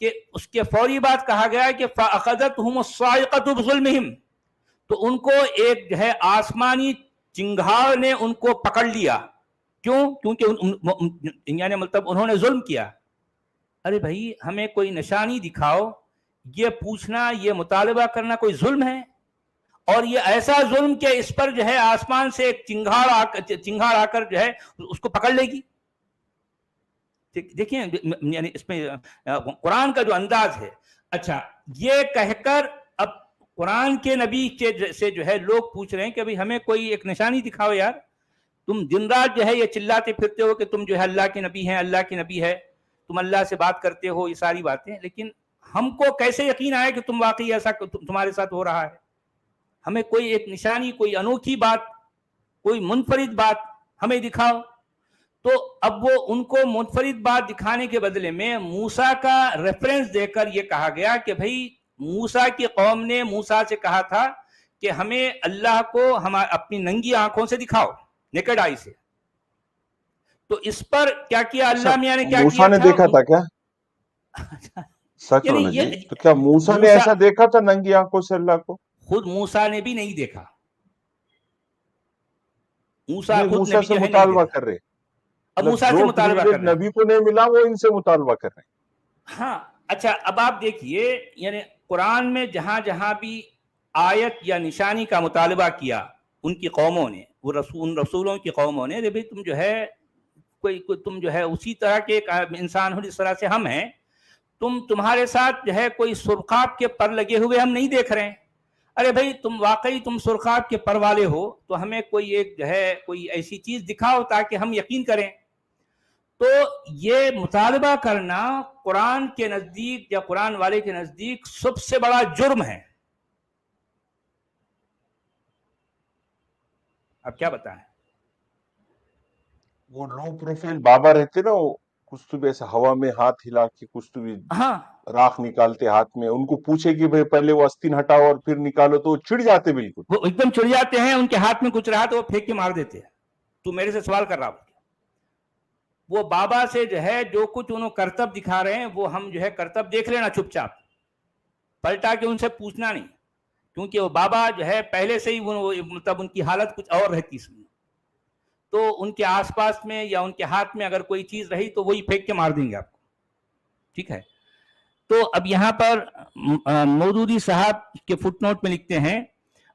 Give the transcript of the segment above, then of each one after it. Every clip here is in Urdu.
کہ اس کے فوری بعد کہا گیا کہ فَأَخَذَتْهُمُ الصَّاعِقَةُ بِظُلْمِهِمْ، تو ان کو ایک جو ہے آسمانی چنگھاڑ نے ان کو پکڑ لیا. کیوں؟ کیونکہ یعنی مطلب انہوں نے ظلم کیا. ارے بھائی ہمیں کوئی نشانی دکھاؤ، یہ پوچھنا، یہ مطالبہ کرنا کوئی ظلم ہے؟ اور یہ ایسا ظلم کہ اس پر جو ہے آسمان سے ایک چنگھاڑ آ کر جو ہے اس کو پکڑ لے گی. دیکھیں یعنی اس میں قرآن کا جو انداز ہے. اچھا، یہ کہہ کر اب قرآن کے نبی سے جو ہے لوگ پوچھ رہے ہیں کہ بھئی ہمیں کوئی ایک نشانی دکھاؤ یار. تم دن رات جو ہے یہ چلاتے پھرتے ہو کہ تم جو ہے اللہ کے نبی ہیں، اللہ کے نبی ہے، تم اللہ سے بات کرتے ہو، یہ ساری باتیں، لیکن ہم کو کیسے یقین آئے کہ تم واقعی ایسا تمہارے ساتھ ہو رہا ہے؟ ہمیں کوئی ایک نشانی، کوئی انوکھی بات، کوئی منفرد بات ہمیں دکھاؤ. تو اب وہ ان کو منفرد بات دکھانے کے بدلے میں موسیٰ کا ریفرنس دے کر یہ کہا گیا کہ بھئی موسیٰ کی قوم نے موسیٰ سے کہا تھا کہ ہمیں اللہ کو اپنی ننگی آنکھوں سے دکھاؤ، نیکڈ آئی سے. تو اس پر کیا کیا اللہ میاں نے؟ کیا کیا موسیٰ نے دیکھا تھا کیا؟ سچ یعنی والا جی، تو کیا موسیٰ نے ایسا دیکھا تھا ننگی آنکھوں سے اللہ کو؟ خود موسیٰ نے بھی نہیں دیکھا. موسیٰ خود موسیٰ نبی سے جو ہے مطالبہ کر رہے، اب موسیٰ سے مطالبہ کر رہے. نبی کو نہیں ملا وہ ان سے مطالبہ کر رہے. ہاں اچھا، اب آپ دیکھیے یعنی قرآن میں جہاں جہاں بھی آیت یا نشانی کا مطالبہ کیا ان کی قوموں نے، وہ رسولوں کی قوموں نے، بھئی تم جو ہے تم جو ہے اسی طرح کے ایک انسان ہو جس طرح سے ہم ہیں، تمہارے ساتھ جو ہے کوئی سرخاب کے پر لگے ہوئے ہم نہیں دیکھ رہے ہیں. ارے بھائی تم واقعی تم سرخاب کے پر والے ہو تو ہمیں کوئی ایک جو ہے کوئی ایسی چیز دکھاؤ تاکہ ہم یقین کریں. تو یہ مطالبہ کرنا قرآن کے نزدیک یا قرآن والے کے نزدیک سب سے بڑا جرم ہے. اب کیا بتائیں؟ وہ لو پروفائل بابا رہتے نا، وہ کچھ تو بھی ایسا ہوا میں ہاتھ ہلا کے کچھ تو بھی راکھ نکالتے ہاتھ میں، ان کو پوچھے کہ بھئی پہلے وہ آستین ہٹاؤ اور پھر نکالو تو وہ چڑ جاتے، بالکل وہ ایک دم چڑ جاتے ہیں. ان کے ہاتھ میں کچھ رہا تو وہ پھینک کے مار دیتے ہیں. تو میرے سے سوال کر رہا ہوں، وہ بابا سے جو ہے جو کچھ انہوں کرتب دکھا رہے ہیں وہ ہم جو ہے کرتب دیکھ لینا چپ چاپ، پلٹا کے ان سے پوچھنا نہیں، کیونکہ وہ بابا جو ہے پہلے سے ہی مطلب ان کی حالت کچھ اور رہتی اس میں. تو ان کے آس پاس میں یا ان کے ہاتھ میں اگر کوئی چیز رہی تو وہی پھینک کے مار دیں گے آپ کو. ٹھیک ہے. تو اب یہاں پر مودودی صاحب کے فٹ نوٹ میں لکھتے ہیں،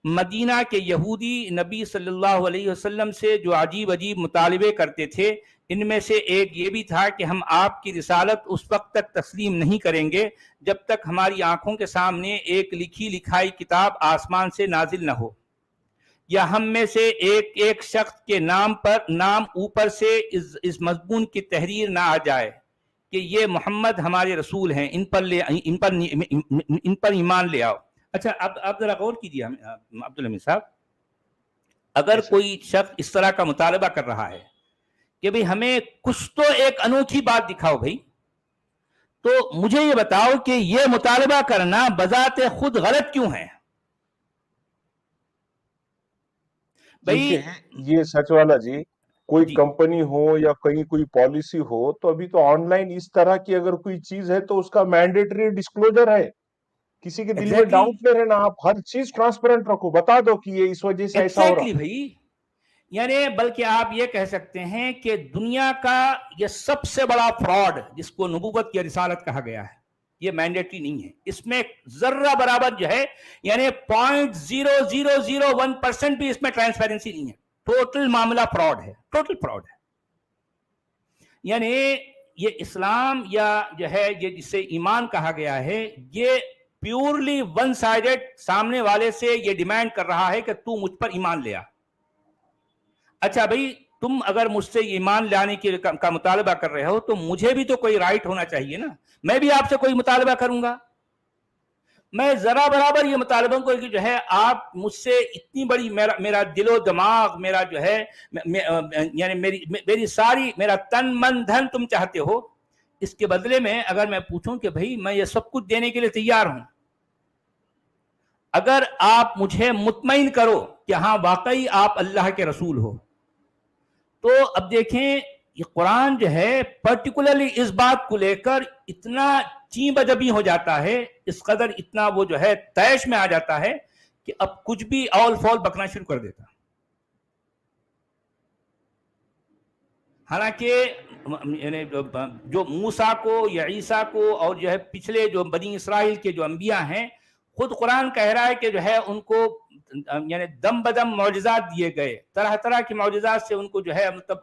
مدینہ کے یہودی نبی صلی اللہ علیہ وسلم سے جو عجیب عجیب مطالبے کرتے تھے، ان میں سے ایک یہ بھی تھا کہ ہم آپ کی رسالت اس وقت تک تسلیم نہیں کریں گے جب تک ہماری آنکھوں کے سامنے ایک لکھی لکھائی کتاب آسمان سے نازل نہ ہو، یا ہم میں سے ایک ایک شخص کے نام اوپر سے اس مضمون کی تحریر نہ آ جائے کہ یہ محمد ہمارے رسول ہیں، ان پر ایمان لے آؤ. اچھا اب ذرا غور کیجیے عبدالحمید صاحب، اگر کوئی شخص اس طرح کا مطالبہ کر رہا ہے کہ بھئی ہمیں کچھ تو ایک انوکھی بات دکھاؤ بھئی، تو مجھے یہ بتاؤ کہ یہ مطالبہ کرنا بذات خود غلط کیوں ہے؟ بھئی یہ سچ والا جی، کوئی کمپنی ہو یا کہیں کوئی پالیسی ہو تو ابھی تو آن لائن اس طرح کی اگر کوئی چیز ہے تو اس کا مینڈیٹری ڈسکلوجر ہے. کسی کے دل میں ڈاؤٹ نہیں رہنا، آپ ہر چیز ٹرانسپیرنٹ رکھو، بتا دو کہ یہ اس وجہ سے ایسا ہو رہا. بھائی یعنی بلکہ آپ یہ کہہ سکتے ہیں کہ دنیا کا یہ سب سے بڑا فراڈ جس کو نبوت کی رسالت کہا گیا ہے، یہ مینڈیٹری نہیں ہے. اس میں ذرہ برابر جو ہے یعنی 0.0001% بھی اس میں ٹرانسپیرنسی نہیں ہے. ٹوٹل معاملہ فراڈ ہے، ٹوٹل فراڈ ہے. یعنی یہ اسلام یا جو ہے یہ جسے ایمان کہا گیا ہے، یہ پیورلی ون سائیڈڈ سامنے والے سے یہ ڈیمانڈ کر رہا ہے کہ تو مجھ پر ایمان لے آ. اچھا بھائی تم اگر مجھ سے ایمان لانے کا مطالبہ کر رہے ہو تو مجھے بھی تو کوئی رائٹ ہونا چاہیے نا. میں بھی آپ سے کوئی مطالبہ کروں گا، میں ذرا برابر یہ مطالبہ کو کہ جو ہے آپ مجھ سے اتنی بڑی میرا دل و دماغ، میرا جو ہے یعنی میری ساری میرا تن من دھن تم چاہتے ہو، اس کے بدلے میں اگر میں پوچھوں کہ بھئی میں یہ سب کچھ دینے کے لیے تیار ہوں، اگر آپ مجھے مطمئن کرو کہ ہاں واقعی آپ اللہ کے رسول ہو، تو اب دیکھیں یہ قرآن جو ہے پرٹیکولرلی اس بات کو لے کر اتنا چین بدبی ہو جاتا ہے، اس قدر اتنا وہ جو ہے طیش میں آ جاتا ہے کہ اب کچھ بھی اول فول بکنا شروع کر دیتا. حالانکہ جو موسیٰ کو یا عیسیٰ کو اور جو ہے پچھلے جو بنی اسرائیل کے جو انبیاء ہیں، خود قرآن کہہ رہا ہے کہ جو ہے ان کو یعنی دم بدم معجزات دیے گئے، طرح طرح کے معجزات سے ان کو جو ہے مطلب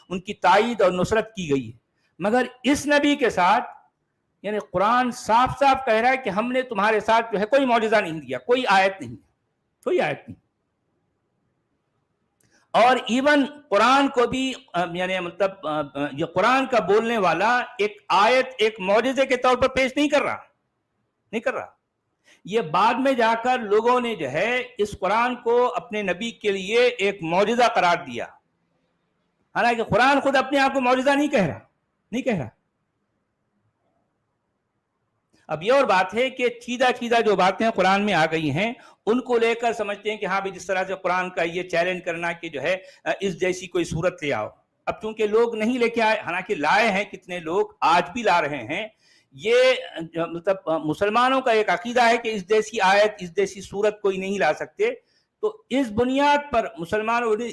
ان کی تائید اور نصرت کی گئی ہے. مگر اس نبی کے ساتھ یعنی قرآن صاف صاف کہہ رہا ہے کہ ہم نے تمہارے ساتھ جو ہے کوئی معجزہ نہیں دیا، کوئی آیت نہیں، کوئی آیت نہیں. اور ایون قرآن کو بھی یعنی مطلب یہ قرآن کا بولنے والا ایک آیت ایک معجزے کے طور پر پیش نہیں کر رہا. یہ بعد میں جا کر لوگوں نے جو ہے اس قرآن کو اپنے نبی کے لیے ایک معجزہ قرار دیا، حالانکہ قرآن خود اپنے آپ کو معجزہ نہیں کہہ رہا. اب یہ اور بات ہے کہ چیدہ جو باتیں قرآن میں آ گئی ہیں ان کو لے کر سمجھتے ہیں کہ ہاں بھی جس طرح سے قرآن کا یہ چیلنج کرنا کہ جو ہے اس جیسی کوئی صورت لے آؤ. اب چونکہ لوگ نہیں لے کے آئے، حالانکہ لائے ہیں کتنے لوگ، آج بھی لا رہے ہیں. یہ مطلب مسلمانوں کا ایک عقیدہ ہے کہ اس جیسی آیت اس جیسی صورت کوئی نہیں لا سکتے. تو اس بنیاد پر مسلمانوں نے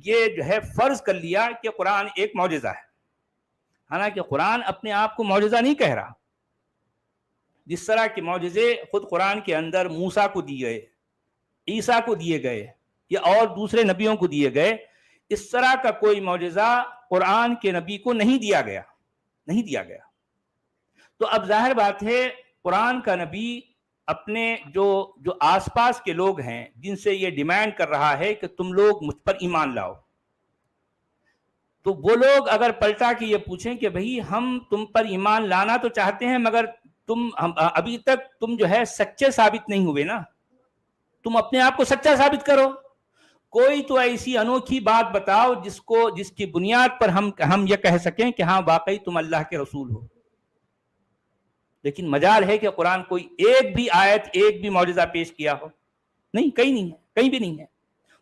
یہ جو ہے فرض کر لیا کہ قرآن ایک معجزہ ہے، حالانکہ قرآن اپنے آپ کو معجزہ نہیں کہہ رہا. جس طرح کے معجزے خود قرآن کے اندر موسیٰ کو دیے گئے، عیسیٰ کو دیے گئے یا اور دوسرے نبیوں کو دیے گئے، اس طرح کا کوئی معجزہ قرآن کے نبی کو نہیں دیا گیا. تو اب ظاہر بات ہے قرآن کا نبی اپنے جو آس پاس کے لوگ ہیں جن سے یہ ڈیمانڈ کر رہا ہے کہ تم لوگ مجھ پر ایمان لاؤ، تو وہ لوگ اگر پلٹا کے یہ پوچھیں کہ بھئی ہم تم پر ایمان لانا تو چاہتے ہیں مگر ابھی تک تم جو ہے سچے ثابت نہیں ہوئے نا، تم اپنے آپ کو سچا ثابت کرو، کوئی تو ایسی انوکھی بات بتاؤ جس کی بنیاد پر ہم یہ کہہ سکیں کہ ہاں واقعی تم اللہ کے رسول ہو. لیکن مجال ہے کہ قرآن کوئی ایک بھی آیت ایک بھی معجزہ پیش کیا ہو؟ نہیں، کہیں بھی نہیں ہے.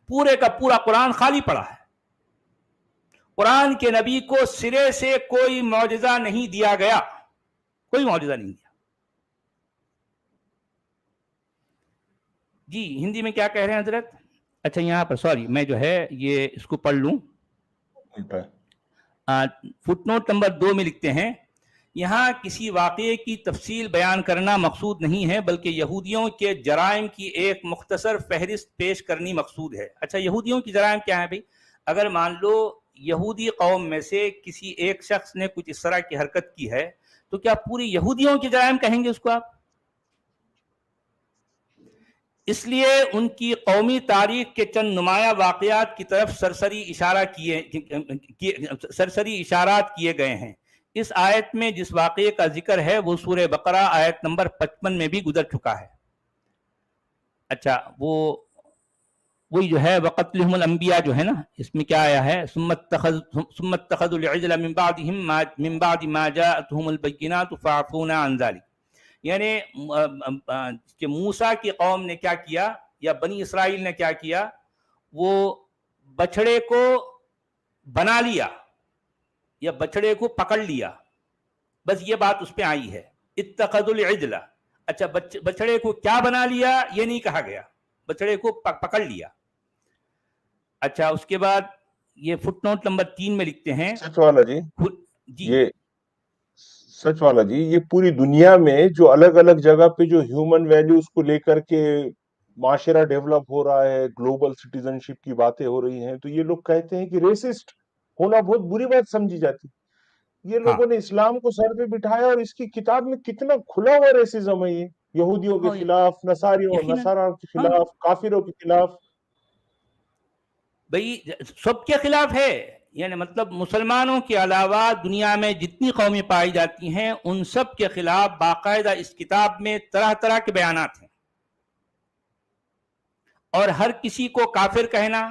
پورے کا پورا قرآن خالی پڑا ہے. قرآن کے نبی کو سرے سے کوئی معجزہ نہیں دیا گیا، کوئی معجزہ نہیں دیا. جی ہندی میں کیا کہہ رہے ہیں حضرت؟ اچھا یہاں پر سوری میں جو ہے یہ اس کو پڑھ لوں. فٹ نوٹ نمبر 2 میں لکھتے ہیں، یہاں کسی واقعے کی تفصیل بیان کرنا مقصود نہیں ہے بلکہ یہودیوں کے جرائم کی ایک مختصر فہرست پیش کرنی مقصود ہے. اچھا یہودیوں کی جرائم کیا ہے بھائی؟ اگر مان لو یہودی قوم میں سے کسی ایک شخص نے کچھ اس طرح کی حرکت کی ہے تو کیا پوری یہودیوں کی جرائم کہیں گے اس کو آپ؟ اس لیے ان کی قومی تاریخ کے چند نمایاں واقعات کی طرف سرسری اشارات کیے گئے ہیں. اس آیت میں جس واقعے کا ذکر ہے وہ سورہ بقرہ آیت نمبر 55 میں بھی گزر چکا ہے. اچھا وہی جو ہے وقتلہم الانبیاء جو ہے نا، اس میں کیا آیا ہے؟ ثم اتخذوا العجل من بعد ما جاءتهم البینات فعفونا عن ذلك. یعنی کہ موسیٰ کی قوم نے کیا کیا یا بنی اسرائیل نے کیا کیا، وہ بچڑے کو بنا لیا یا بچڑے کو پکڑ لیا، بس یہ بات اس پہ آئی ہے اتخذوا العجل. اچھا بچڑے کو کیا بنا لیا یہ نہیں کہا گیا، بچڑے کو پکڑ لیا. اچھا اس کے بعد یہ فٹ نوٹ نمبر 3 میں لکھتے ہیں سچ والا جی یہ پوری دنیا میں جو الگ الگ جگہ پہ جو ہیومن ویلیوز کو لے کر کے معاشرہ ڈیولپ ہو رہا ہے، گلوبل سٹیزن شپ کی باتیں ہو رہی ہیں، تو یہ لوگ کہتے ہیں کہ ریسسٹ ہونا بہت بری بات سمجھی جاتی. یہ لوگوں نے اسلام کو سر پہ بٹھایا اور اس کی کتاب میں کتنا کھلا ہوا ریسزم ہے، یہ یہودیوں کے خلاف، نصارہ کے خلاف، کافروں کے خلاف. بھئی سب کے خلاف ہے. یعنی مطلب مسلمانوں کے علاوہ دنیا میں جتنی قومیں پائی جاتی ہیں ان سب کے خلاف باقاعدہ اس کتاب میں طرح طرح کے بیانات ہیں. اور ہر کسی کو کافر کہنا،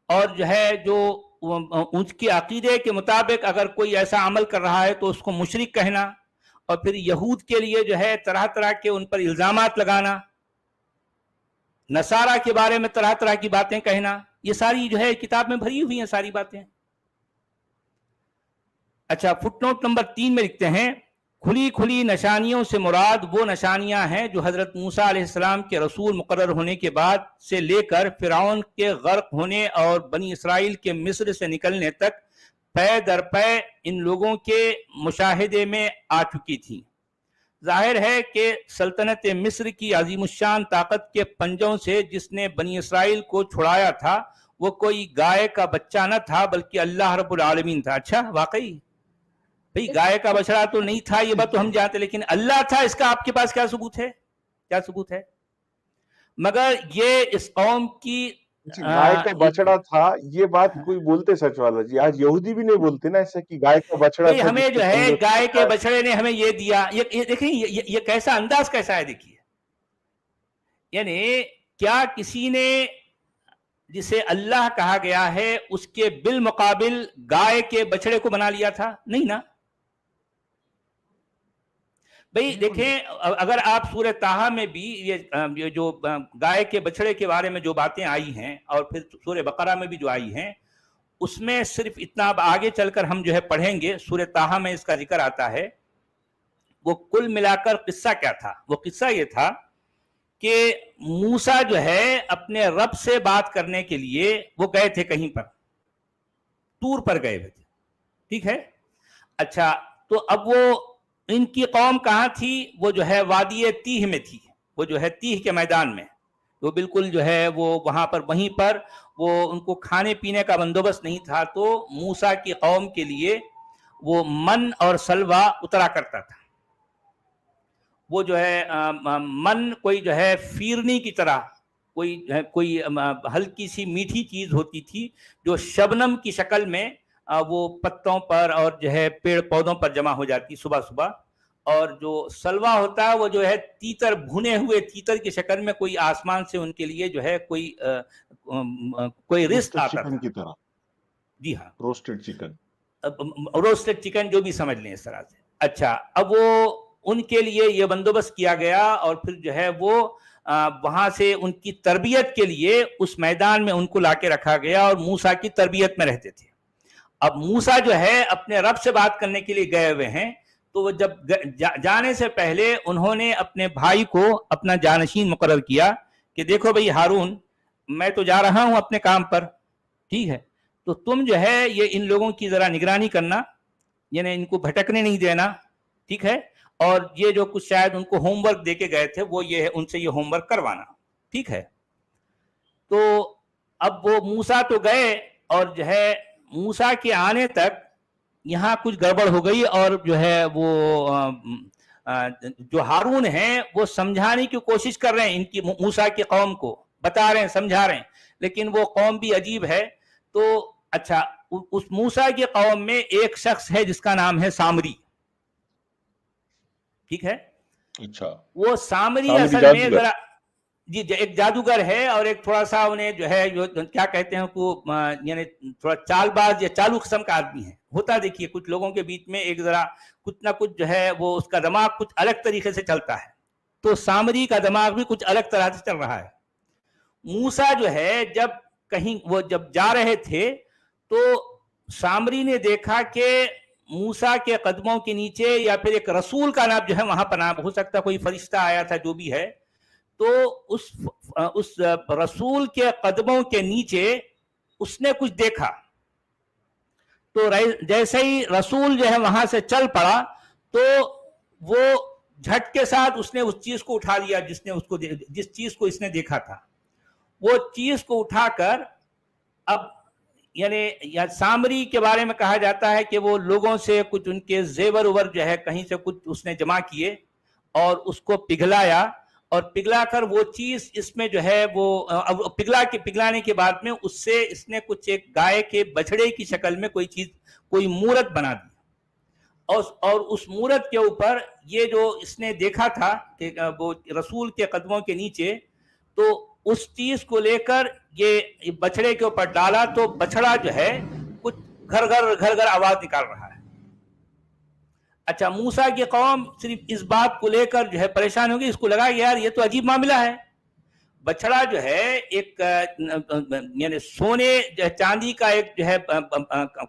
اور جو ہے جو اس کے عقیدے کے مطابق اگر کوئی ایسا عمل کر رہا ہے تو اس کو مشرک کہنا، اور پھر یہود کے لیے جو ہے طرح طرح کے ان پر الزامات لگانا، نصارہ کے بارے میں طرح طرح کی باتیں کہنا. یہ ساری جو ہے کتاب میں بھری ہوئی ہیں ساری باتیں. اچھا فٹ نوٹ نمبر 3 میں لکھتے ہیں کھلی کھلی نشانیوں سے مراد وہ نشانیاں ہیں جو حضرت موسیٰ علیہ السلام کے رسول مقرر ہونے کے بعد سے لے کر فرعون کے غرق ہونے اور بنی اسرائیل کے مصر سے نکلنے تک پے در پے ان لوگوں کے مشاہدے میں آ چکی تھی۔ ظاہر ہے کہ سلطنت مصر کی عظیم الشان طاقت کے پنجوں سے جس نے بنی اسرائیل کو چھڑایا تھا وہ کوئی گائے کا بچہ نہ تھا بلکہ اللہ رب العالمین تھا۔ اچھا واقعی بھئی گائے کا بچڑا تو نہیں تھا، یہ بات تو ہم جانتے، لیکن اللہ تھا، اس کا آپ کے پاس کیا ثبوت ہے؟ کیا ثبوت ہے؟ مگر یہ اس قوم کی گائے کا بچڑا تھا، یہ بات کوئی بولتے سچ والا جی، آج یہودی بھی نہیں بولتے نا ایسا کہ گائے کا بچڑا تھا، ہمیں جو ہے گائے کے بچڑے نے ہمیں یہ دیا، یہ دیکھیں یہ کیسا انداز کیسا ہے، دیکھیے یعنی کیا کسی نے جسے اللہ کہا گیا ہے اس کے بالمقابل گائے کے بچڑے کو بنا لیا تھا؟ نہیں نا بھئی۔ دیکھیں اگر آپ سورہ طٰہٰ میں بھی یہ جو گائے کے بچڑے کے بارے میں جو باتیں آئی ہیں اور پھر سورہ بقرہ میں بھی جو آئی ہیں، اس میں صرف اتنا اب آگے چل کر ہم جو ہے پڑھیں گے، سورہ طٰہٰ میں اس کا ذکر آتا ہے۔ وہ کل ملا کر قصہ کیا تھا؟ وہ قصہ یہ تھا کہ موسیٰ جو ہے اپنے رب سے بات کرنے کے لیے وہ گئے تھے کہیں پر، طور پر گئے ہوئے تھے، ٹھیک ہے۔ اچھا تو اب وہ ان کی قوم کہاں تھی؟ وہ جو ہے وادی تیہ میں تھی، وہ جو ہے تیہ کے میدان میں، وہ بالکل جو ہے وہ وہاں پر وہیں پر وہ ان کو کھانے پینے کا بندوبست نہیں تھا، تو موسیٰ کی قوم کے لیے وہ من اور سلوہ اترا کرتا تھا۔ وہ جو ہے من کوئی جو ہے فیرنی کی طرح کوئی ہلکی سی میٹھی چیز ہوتی تھی جو شبنم کی شکل میں وہ پتوں پر اور جو ہے پیڑ پودوں پر جمع ہو جاتی صبح صبح، اور جو سلوہ ہوتا ہے وہ جو ہے تیتر، بھنے ہوئے تیتر کی شکل میں کوئی آسمان سے ان کے لیے جو ہے کوئی رزق آتا تھا کی طرح۔ جی ہاں، روسٹڈ چکن جو بھی سمجھ لیں اس طرح سے۔ اچھا اب وہ ان کے لیے یہ بندوبست کیا گیا، اور پھر جو ہے وہ وہاں سے ان کی تربیت کے لیے اس میدان میں ان کو لا کے رکھا گیا اور موسیٰ کی تربیت میں رہتے تھے۔ اب موسیٰ جو ہے اپنے رب سے بات کرنے کے لیے گئے ہوئے ہیں، تو وہ جب جانے سے پہلے انہوں نے اپنے بھائی کو اپنا جانشین مقرر کیا کہ دیکھو بھئی ہارون، میں تو جا رہا ہوں اپنے کام پر، ٹھیک ہے، تو تم جو ہے یہ ان لوگوں کی ذرا نگرانی کرنا، یعنی ان کو بھٹکنے نہیں دینا، ٹھیک ہے، اور یہ جو کچھ شاید ان کو ہوم ورک دے کے گئے تھے وہ یہ ہے ان سے یہ ہوم ورک کروانا، ٹھیک ہے۔ تو اب وہ موسیٰ تو گئے، اور جو ہے موسیٰ کے آنے تک یہاں کچھ گڑبڑ ہو گئی، اور جو ہے وہ جو ہارون ہیں وہ سمجھانے کی کوشش کر رہے ہیں ان کی موسیٰ کی قوم کو، بتا رہے ہیں، سمجھا رہے ہیں، لیکن وہ قوم بھی عجیب ہے۔ تو اچھا اس موسیٰ کی قوم میں ایک شخص ہے جس کا نام ہے سامری، ٹھیک ہے۔ اچھا وہ سامری اصل میں ذرا جی ایک جادوگر ہے، اور ایک تھوڑا سا انہیں جو ہے کیا کہتے ہیں کو یعنی تھوڑا چال باز یا چالو قسم کا آدمی ہے، ہوتا دیکھیے کچھ لوگوں کے بیچ میں ایک ذرا کچھ نہ کچھ جو ہے وہ اس کا دماغ کچھ الگ طریقے سے چلتا ہے، تو سامری کا دماغ بھی کچھ الگ طرح سے چل رہا ہے۔ موسیٰ جو ہے جب کہیں وہ جب جا رہے تھے تو سامری نے دیکھا کہ موسیٰ کے قدموں کے نیچے یا پھر ایک رسول کا نام جو ہے وہاں پر نام ہو سکتا کوئی فرشتہ آیا تھا جو بھی ہے، تو اس رسول کے قدموں کے نیچے اس نے کچھ دیکھا، تو جیسے ہی رسول جو ہے وہاں سے چل پڑا تو وہ جھٹ کے ساتھ اس نے اس چیز کو اٹھا لیا جس چیز کو اس نے دیکھا تھا، وہ چیز کو اٹھا کر اب یعنی سامری کے بارے میں کہا جاتا ہے کہ وہ لوگوں سے کچھ ان کے زیور اوور جو ہے کہیں سے کچھ اس نے جمع کیے اور اس کو پگھلایا، اور پگھلا کر وہ چیز اس میں جو ہے وہ پگھلانے کے بعد میں اس سے اس نے کچھ ایک گائے کے بچڑے کی شکل میں کوئی چیز، کوئی مورت بنا دی، اور اس مورت کے اوپر یہ جو اس نے دیکھا تھا کہ وہ رسول کے قدموں کے نیچے، تو اس چیز کو لے کر یہ بچڑے کے اوپر ڈالا، تو بچڑا جو ہے کچھ گھر گھر آواز نکال رہا ہے۔ اچھا موسیٰ کی قوم صرف اس بات کو لے کر جو ہے پریشان ہوگی، اس کو لگا کہ یار یہ تو عجیب معاملہ ہے، بچڑا جو ہے ایک یعنی سونے چاندی کا ایک جو ہے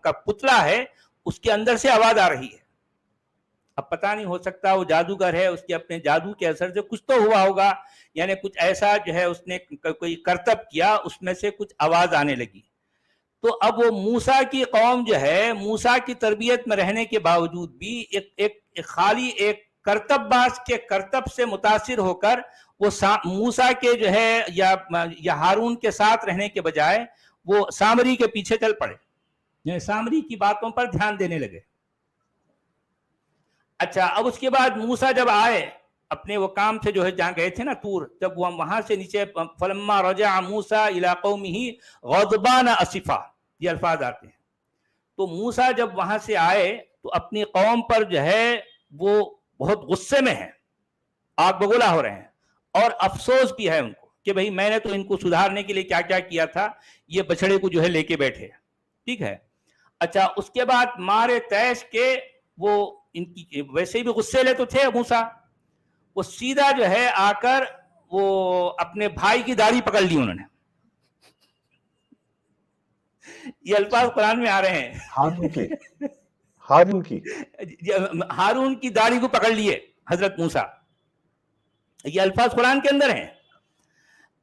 کا پتلا ہے، اس کے اندر سے آواز آ رہی ہے. اب پتہ نہیں، ہو سکتا وہ جادوگر ہے، اس کے اپنے جادو کے اثر سے کچھ تو ہوا ہوگا، یعنی کچھ ایسا جو ہے اس نے کوئی کرتب کیا، اس میں سے کچھ آواز آنے لگی. تو اب وہ موسیٰ کی قوم جو ہے موسیٰ کی تربیت میں رہنے کے باوجود بھی ایک خالی ایک کرتب باز کے کرتب سے متاثر ہو کر وہ موسیٰ کے جو ہے یا ہارون کے ساتھ رہنے کے بجائے وہ سامری کے پیچھے چل پڑے، یعنی سامری کی باتوں پر دھیان دینے لگے. اچھا، اب اس کے بعد موسیٰ جب آئے اپنے وہ کام سے جو ہے جہاں گئے تھے نا طور، جب وہ وہاں سے نیچے فلما رجع موسیٰ الی قومہ غضبان اسفا، یہ الفاظ آتے ہیں. تو موسیٰ جب وہاں سے آئے تو اپنی قوم پر جو ہے وہ بہت غصے میں ہیں، آگ بگولا ہو رہے ہیں، اور افسوس بھی ہے ان کو کہ بھئی میں نے تو ان کو سدھارنے کے لیے کیا کیا کیا تھا، یہ بچڑے کو جو ہے لے کے بیٹھے. ٹھیک ہے. اچھا، اس کے بعد مارے تیش کے وہ ان کی ویسے بھی غصے لے تو تھے موسیٰ، وہ سیدھا جو ہے آ کر وہ اپنے بھائی کی داڑھی پکڑ لی انہوں نے. یہ الفاظ قرآن میں آ رہے ہیں. ہارون کی داڑھی کو پکڑ لیے حضرت موسیٰ، یہ الفاظ قرآن کے اندر ہیں.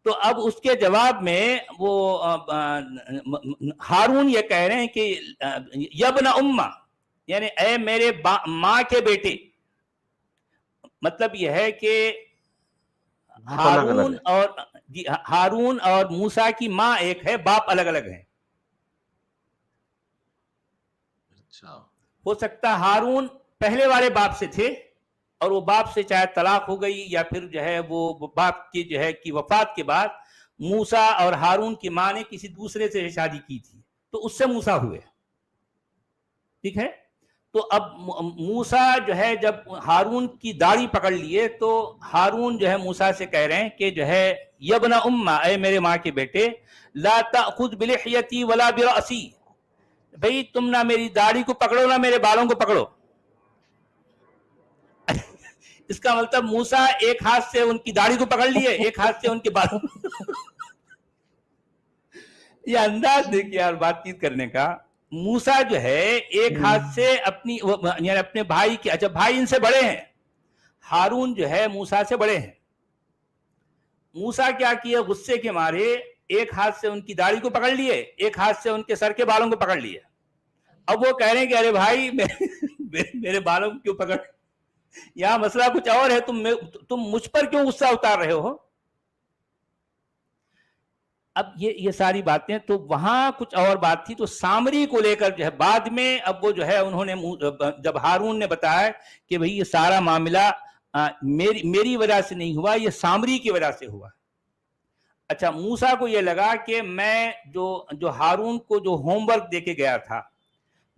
تو اب اس کے جواب میں وہ ہارون یہ کہہ رہے ہیں کہ یبن امہ، یعنی اے میرے ماں کے بیٹے. مطلب یہ ہے کہ ہارون اور موسیٰ کی ماں ایک ہے، باپ الگ الگ ہیں. ہو سکتا ہارون پہلے والے باپ سے تھے اور وہ باپ سے چاہے طلاق ہو گئی، یا پھر جو ہے وہ باپ کی جو ہے کی وفات کے بعد موسیٰ اور ہارون کی ماں نے کسی دوسرے سے شادی کی تھی، تو اس سے موسیٰ ہوئے. ٹھیک ہے. تو اب موسیٰ جو ہے جب ہارون کی داڑھی پکڑ لیے تو ہارون جو ہے موسیٰ سے کہہ رہے ہیں کہ جو ہے یبن امہ، اے میرے ماں کے بیٹے، لا تأخذ بلحیتی ولا برأسی، بھئی تم نہ میری داڑھی کو پکڑو نہ میرے بالوں کو پکڑو. اس کا مطلب موسیٰ ایک ہاتھ سے ان کی داڑھی کو پکڑ لیے، ایک ہاتھ سے ان کے بالوں. یہ انداز دیکھیے یار بات چیت کرنے کا. موسیٰ جو ہے ایک ہاتھ سے اپنی یعنی اپنے بھائی کی، اچھا بھائی ان سے بڑے ہیں، ہارون جو ہے موسیٰ سے بڑے ہیں. موسیٰ کیا کیا، غصے کے مارے ایک ہاتھ سے ان کی داڑھی کو پکڑ لیے، ایک ہاتھ سے ان کے سر کے بالوں کو پکڑ لیے. اب وہ کہہ رہے ہیں کہ ارے بھائی میرے بالوں کو کیوں پکڑ، یہاں مسئلہ کچھ اور ہے، تم مجھ پر کیوں غصہ اتار رہے ہو. اب یہ ساری باتیں، تو وہاں کچھ اور بات تھی. تو سامری کو لے کر جو ہے بعد میں اب وہ جو ہے انہوں نے جب ہارون نے بتایا کہ بھئی یہ سارا معاملہ میری وجہ سے نہیں ہوا، یہ سامری کی وجہ سے ہوا. اچھا، موسیٰ کو یہ لگا کہ میں جو ہارون کو جو ہوم ورک دے کے گیا تھا،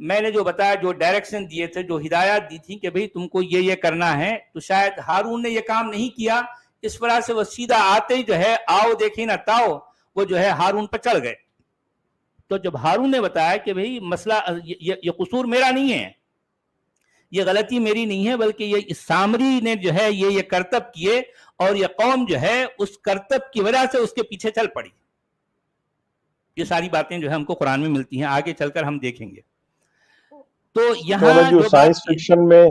میں نے جو بتایا، جو ڈائریکشن دیے تھے، جو ہدایات دی تھی کہ بھئی تم کو یہ کرنا ہے، تو شاید ہارون نے یہ کام نہیں کیا. اس وجہ سے وہ سیدھا آتے ہی جو ہے آؤ دیکھیں نہ تاؤ، وہ جو ہے ہارون پر چڑھ گئے. تو جب ہارون نے بتایا کہ بھئی مسئلہ یہ قصور میرا نہیں ہے، یہ غلطی میری نہیں ہے، بلکہ یہ سامری نے جو ہے یہ کرتب کیے، اور یہ قوم جو ہے اس کرتب کی وجہ سے اس کے پیچھے چل پڑی. یہ ساری باتیں جو ہے ہم کو قرآن میں ملتی ہیں، آگے چل کر ہم دیکھیں گے. تو یہاں جو سائنس فکشن میں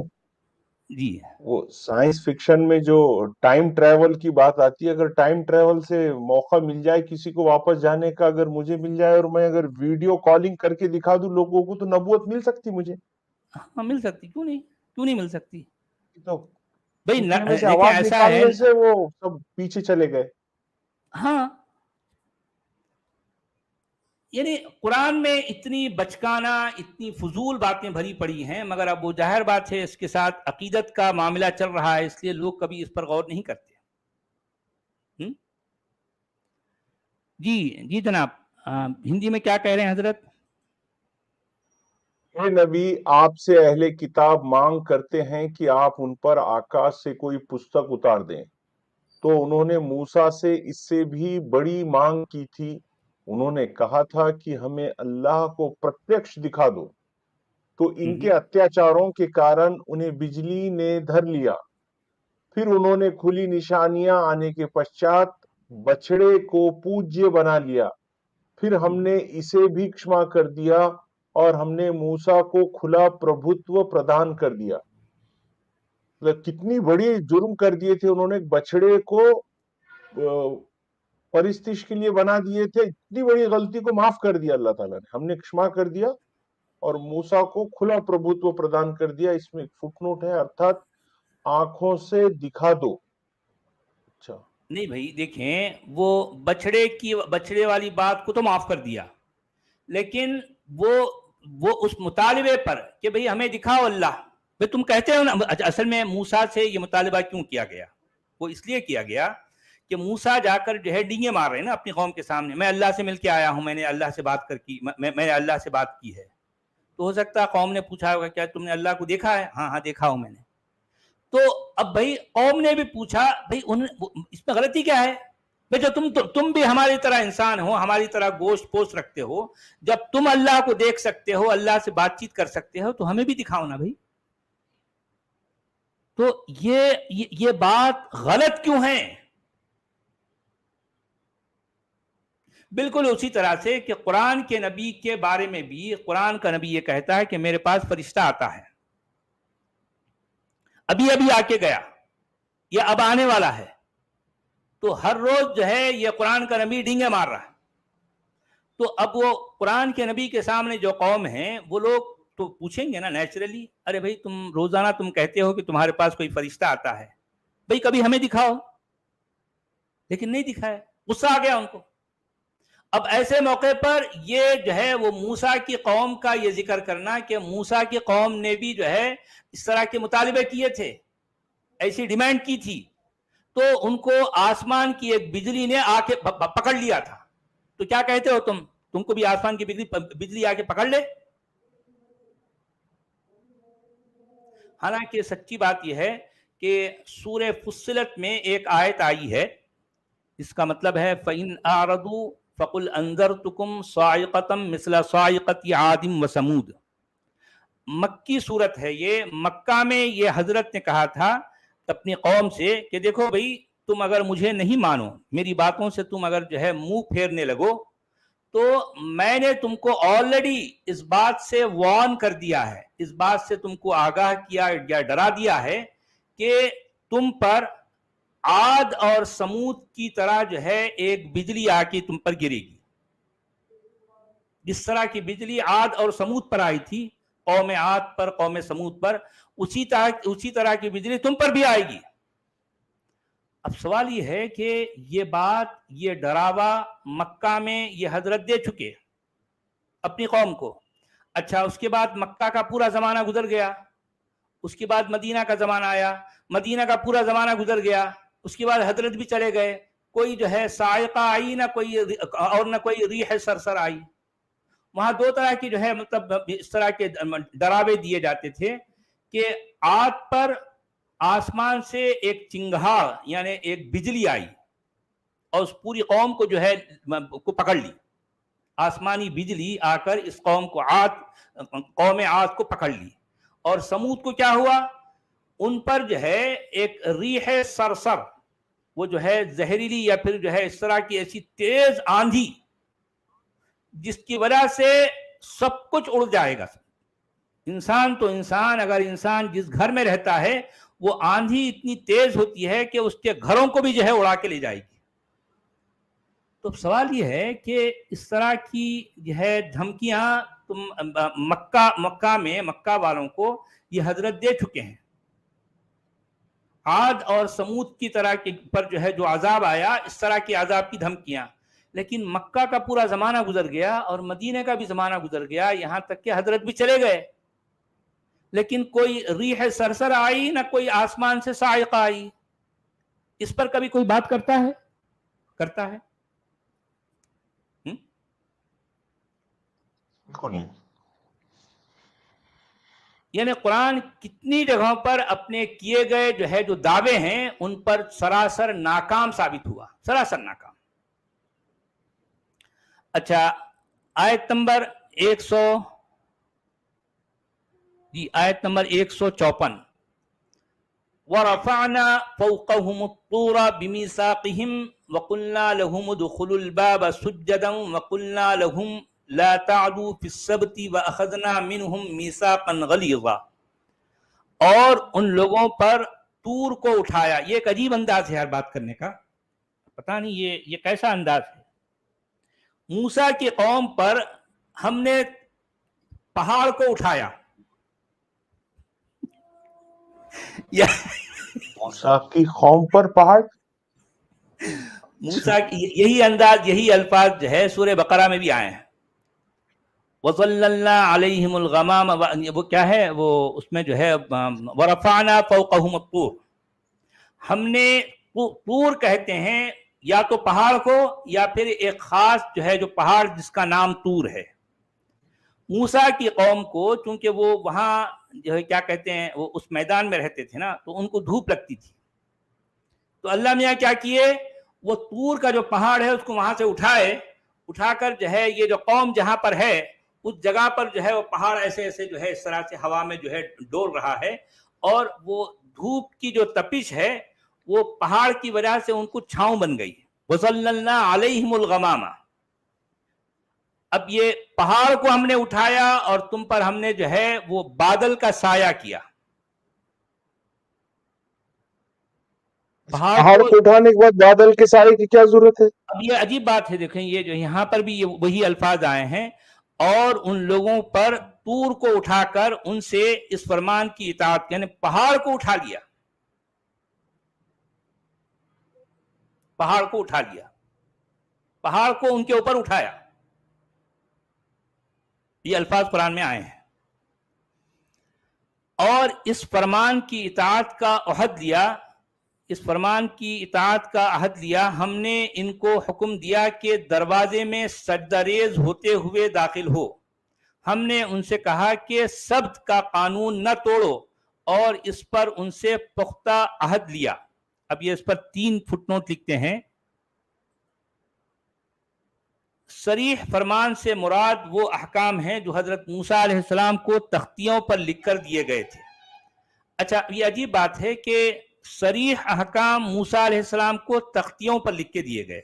جی وہ سائنس فکشن میں جو ٹائم ٹریول کی بات آتی ہے، اگر ٹائم ٹریول سے موقع مل جائے کسی کو واپس جانے کا، اگر مجھے مل جائے اور میں اگر ویڈیو کالنگ کر کے دکھا دوں لوگوں کو، تو نبوت مل سکتی مجھے؟ ہاں مل سکتی، کیوں نہیں مل سکتی. تو بھئی آواز نکالنے سے وہ سب پیچھے چلے گئے. ہاں، یعنی قرآن میں اتنی بچکانہ، اتنی فضول باتیں بھری پڑی ہیں، مگر اب وہ ظاہر بات ہے اس کے ساتھ عقیدت کا معاملہ چل رہا ہے، اس لیے لوگ کبھی اس پر غور نہیں کرتے. جی جناب، ہندی میں کیا کہہ رہے ہیں حضرت؟ اے نبی، آپ سے اہل کتاب مانگ کرتے ہیں کہ آپ ان پر آکاش سے کوئی پستک اتار دیں. تو انہوں نے موسیٰ سے اس سے بھی بڑی مانگ کی تھی. انہوں نے کہا تھا کہ ہمیں اللہ کو پرتیکش دکھا دو. تو ان کے اتیاچاروں کے کارن انہیں بجلی نے دھر لیا. پھر انہوں نے کھلی نشانیاں آنے کے پشچات بچڑے کو پوجیہ بنا لیا. پھر ہم نے اسے بھی کشما کر دیا اور ہم نے موسیٰ کو کھلا پربھتو پردان کر دیا. کتنی بڑی جرم کر دیے تھے انہوں نے, بچڑے کو پرستش کے لیے بنا دیے تھے, اتنی بڑی غلطی کو معاف کر دیا اللہ تعالیٰ نے, ہم نے کشما کر دیا اور موسیٰ کو کھلا پربھتو پردان کر دیا. اس میں ایک فٹ نوٹ ہے, ارتھات آنکھوں سے دکھا دو. اچھا نہیں بھائی دیکھیں, وہ بچڑے والی بات کو تو معاف کر دیا, لیکن وہ اس مطالبے پر کہ بھئی ہمیں دکھاؤ اللہ, بھئی تم کہتے ہو نا. اصل میں موسیٰ سے یہ مطالبہ کیوں کیا گیا؟ وہ اس لیے کیا گیا کہ موسیٰ جا کر جو ہے ڈینگے مار رہے ہیں نا اپنی قوم کے سامنے, میں اللہ سے مل کے آیا ہوں, میں نے اللہ سے بات میں نے اللہ سے بات کی ہے. تو ہو سکتا ہے قوم نے پوچھا ہوگا کیا تم نے اللہ کو دیکھا ہے؟ ہاں دیکھا ہوں میں نے. تو اب بھائی قوم نے بھی پوچھا بھائی اس میں غلطی کیا ہے؟ بھائی جو تم بھی ہماری طرح انسان ہو, ہماری طرح گوشت پوشت رکھتے ہو, جب تم اللہ کو دیکھ سکتے ہو, اللہ سے بات چیت کر سکتے ہو, تو ہمیں بھی دکھاؤ نا بھائی. تو یہ بات غلط کیوں ہے؟ بالکل اسی طرح سے کہ قرآن کے نبی کے بارے میں بھی قرآن کا نبی یہ کہتا ہے کہ میرے پاس فرشتہ آتا ہے, ابھی آ کے گیا یا اب آنے والا ہے. تو ہر روز جو ہے یہ قرآن کا نبی ڈینگے مار رہا ہے. تو اب وہ قرآن کے نبی کے سامنے جو قوم ہیں وہ لوگ تو پوچھیں گے نا نیچرلی, ارے بھائی تم روزانہ تم کہتے ہو کہ تمہارے پاس کوئی فرشتہ آتا ہے, بھائی کبھی ہمیں دکھاؤ. لیکن نہیں دکھایا, غصہ آ گیا ان کو. اب ایسے موقع پر یہ جو ہے وہ موسیٰ کی قوم کا یہ ذکر کرنا کہ موسیٰ کی قوم نے بھی جو ہے اس طرح کے مطالبے کیے تھے, ایسی ڈیمانڈ کی تھی, تو ان کو آسمان کی ایک بجلی نے آ کے پکڑ لیا تھا. تو کیا کہتے ہو تم کو بھی آسمان کی بجلی آ کے پکڑ لے؟ حالانکہ سچی بات یہ ہے کہ سورہ فصلت میں ایک آیت آئی ہے, اس کا مطلب ہے فَإِنْ أَعْرَضُوا فَقُلْ أَنذَرْتُكُمْ صَاعِقَةً مِثْلَ صَاعِقَةِ عَادٍ وَثَمُودَ. مکی صورت ہے یہ. مکہ میں یہ حضرت نے کہا تھا اپنی قوم سے کہ دیکھو بھئی تم اگر مجھے نہیں مانو, میری باتوں سے تم اگر جو ہے منہ پھیرنے لگو, تو میں نے تم کو آلریڈی اس بات سے وارن کر دیا ہے, اس بات سے تم کو آگاہ کیا یا ڈرا دیا ہے کہ تم پر عاد اور سمود کی طرح جو ہے ایک بجلی آ کے تم پر گرے گی. جس طرح کی بجلی عاد اور سمود پر آئی تھی, قوم عاد پر, قوم سمود پر, اسی طرح کی بجلی تم پر بھی آئے گی. اب سوال یہ ہے کہ یہ بات, یہ ڈراوا مکہ میں یہ حضرت دے چکے اپنی قوم کو. اچھا اس کے بعد مکہ کا پورا زمانہ گزر گیا, اس کے بعد مدینہ کا زمانہ آیا, مدینہ کا پورا زمانہ گزر گیا, اس کے بعد حضرت بھی چلے گئے, کوئی جو ہے صاعقہ آئی نہ کوئی ریح سرسر آئی. وہاں دو طرح کی جو ہے مطلب اس طرح کے ڈراوے دیے جاتے تھے کہ عاد پر آسمان سے ایک چنگھاڑ یعنی ایک بجلی آئی اور اس پوری قوم کو جو ہے کو پکڑ لی. آسمانی بجلی آ کر اس قوم عاد کو پکڑ لی. اور سمود کو کیا ہوا, ان پر جو ہے ایک ریح سرسر, وہ جو ہے زہریلی یا پھر جو ہے اس طرح کی ایسی تیز آندھی جس کی وجہ سے سب کچھ اڑ جائے گا. انسان تو انسان, اگر انسان جس گھر میں رہتا ہے وہ آندھی اتنی تیز ہوتی ہے کہ اس کے گھروں کو بھی جو ہے اڑا کے لے جائے گی. تو سوال یہ ہے کہ اس طرح کی جو ہے دھمکیاں تم مکہ والوں کو یہ حضرت دے چکے ہیں. عاد اور سمود کی طرح کے پر جو ہے جو عذاب آیا, اس طرح کی عذاب کی دھمکیاں. لیکن مکہ کا پورا زمانہ گزر گیا اور مدینہ کا بھی زمانہ گزر گیا, یہاں تک کہ حضرت بھی چلے گئے, لیکن کوئی ریح سرسر آئی نہ کوئی آسمان سے صاعقہ آئی. اس پر کبھی کوئی بات کرتا ہے؟ یعنی قرآن کتنی جگہوں پر اپنے کیے گئے جو ہے جو دعوے ہیں ان پر سراسر ناکام ثابت ہوا, سراسر ناکام. اچھا آیت نمبر 154, وَرَفَعْنَا فَوْقَهُمُ الطُّورَ بِمِيثَاقِهِمْ وَقُلْنَا لَهُمُ ادْخُلُوا الْبَابَ سُجَّدًا وَقُلْنَا لَهُمْ لا تعدوا في السبت واخذنا منهم ميثاقا غليظا، اور ان لوگوں پر طور کو اٹھایا. یہ ایک عجیب انداز ہے ہر بات کرنے کا، پتہ نہیں یہ کیسا انداز ہے. موسیٰ کی قوم پر ہم نے پہاڑ کو اٹھایا. موسیٰ کی قوم پر پہاڑ، موسیٰ کی یہی انداز، یہی الفاظ جو ہے سورہ بقرہ میں بھی آئے ہیں. وَظَلَّلْنَا عَلَيْهِمُ الْغَمَامَ، وہ کیا ہے، وہ اس میں جو ہے وَرَفَعْنَا فَوْقَهُمُ الطُّورَ، ہم نے طور کہتے ہیں یا تو پہاڑ کو یا پھر ایک خاص جو ہے جو پہاڑ جس کا نام طور ہے. موسیٰ کی قوم کو چونکہ وہ وہاں جو ہے کیا کہتے ہیں وہ اس میدان میں رہتے تھے نا، تو ان کو دھوپ لگتی تھی، تو اللہ میاں کیا کیے، وہ طور کا جو پہاڑ ہے اس کو وہاں سے اٹھا کر جو ہے یہ جو قوم جہاں پر ہے اس جگہ پر جو ہے وہ پہاڑ ایسے ایسے جو ہے اس طرح سے ہوا میں جو ہے ڈول رہا ہے، اور وہ دھوپ کی جو تپش ہے وہ پہاڑ کی وجہ سے ان کو چھاؤں بن گئی. وَظَلَّلْنَا عَلَيْهِمُ الْغَمَامَ، اب یہ پہاڑ کو ہم نے اٹھایا اور تم پر ہم نے جو ہے وہ بادل کا سایہ کیا. پہاڑ کو اٹھانے کے بعد بادل کے سائے کی کیا ضرورت ہے؟ اب یہ عجیب بات ہے، دیکھیں یہ جو یہاں پر بھی وہی الفاظ آئے ہیں، اور ان لوگوں پر طور کو اٹھا کر ان سے اس فرمان کی اطاعت، یعنی پہاڑ کو اٹھا لیا، پہاڑ کو اٹھا لیا، پہاڑ کو ان کے اوپر اٹھایا. یہ الفاظ قرآن میں آئے ہیں. اور اس فرمان کی اطاعت کا عہد لیا، اس فرمان کی اطاعت کا عہد لیا، ہم نے ان کو حکم دیا کہ دروازے میں سجدہ ریز ہوتے ہوئے داخل ہو. ہم نے ان سے کہا کہ سبت کا قانون نہ توڑو، اور اس پر ان سے پختہ عہد لیا. اب یہ اس پر 3 فٹ نوٹ لکھتے ہیں. صریح فرمان سے مراد وہ احکام ہیں جو حضرت موسیٰ علیہ السلام کو تختیوں پر لکھ کر دیے گئے تھے. اچھا یہ عجیب بات ہے کہ صریح احکام موسیٰ علیہ السلام کو تختیوں پر لکھ کے دیے گئے.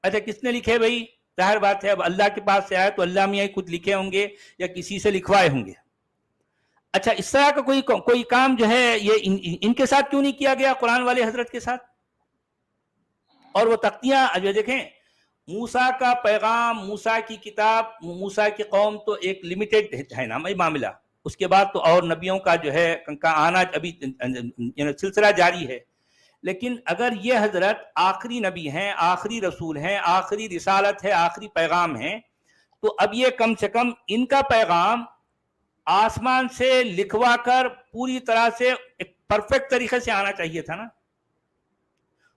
اچھا کس نے لکھے بھائی؟ ظاہر بات ہے اب اللہ کے پاس سے آئے تو اللہ میاں خود لکھے ہوں گے یا کسی سے لکھوائے ہوں گے. اچھا اس طرح کا کوئی کام جو ہے یہ ان کے ساتھ کیوں نہیں کیا گیا، قرآن والے حضرت کے ساتھ؟ اور وہ تختیاں جو دیکھیں، موسیٰ کا پیغام، موسیٰ کی کتاب، موسیٰ کی قوم تو ایک لمیٹڈ ہے نا معاملہ، اس کے بعد تو اور نبیوں کا جو ہے کا آنا ابھی سلسلہ جاری ہے. لیکن اگر یہ حضرت آخری نبی ہیں، آخری رسول ہیں، آخری رسالت ہے، آخری پیغام ہیں، تو اب یہ کم سے کم ان کا پیغام آسمان سے لکھوا کر پوری طرح سے ایک پرفیکٹ طریقے سے آنا چاہیے تھا نا.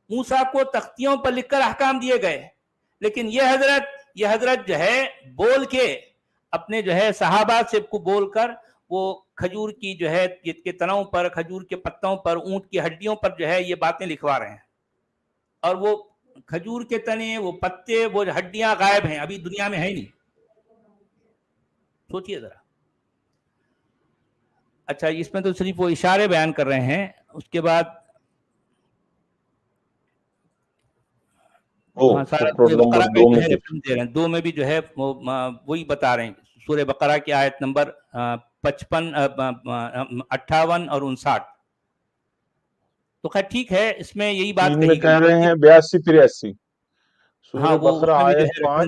موسیٰ کو تختیوں پر لکھ کر احکام دیے گئے، لیکن یہ حضرت جو ہے بول کے اپنے جو ہے صحابہ سے کو بول کر وہ کھجور کی جو ہے کے تنوں پر، کھجور کے پتوں پر، اونٹ کی ہڈیوں پر جو ہے یہ باتیں لکھوا رہے ہیں. اور وہ کھجور کے تنے، وہ پتے، وہ ہڈیاں غائب ہیں، ابھی دنیا میں ہے نہیں. سوچئے ذرا. اچھا اس میں تو صرف وہ اشارے بیان کر رہے ہیں. اس کے بعد دو میں بھی جو ہے وہی بتا رہے ہیں، سورہ بقرہ کی آیت نمبر 55، 58 اور 59. تو خیر ٹھیک ہے، اس میں یہی بات کہہ رہے ہیں 82، 83. ہاں وہ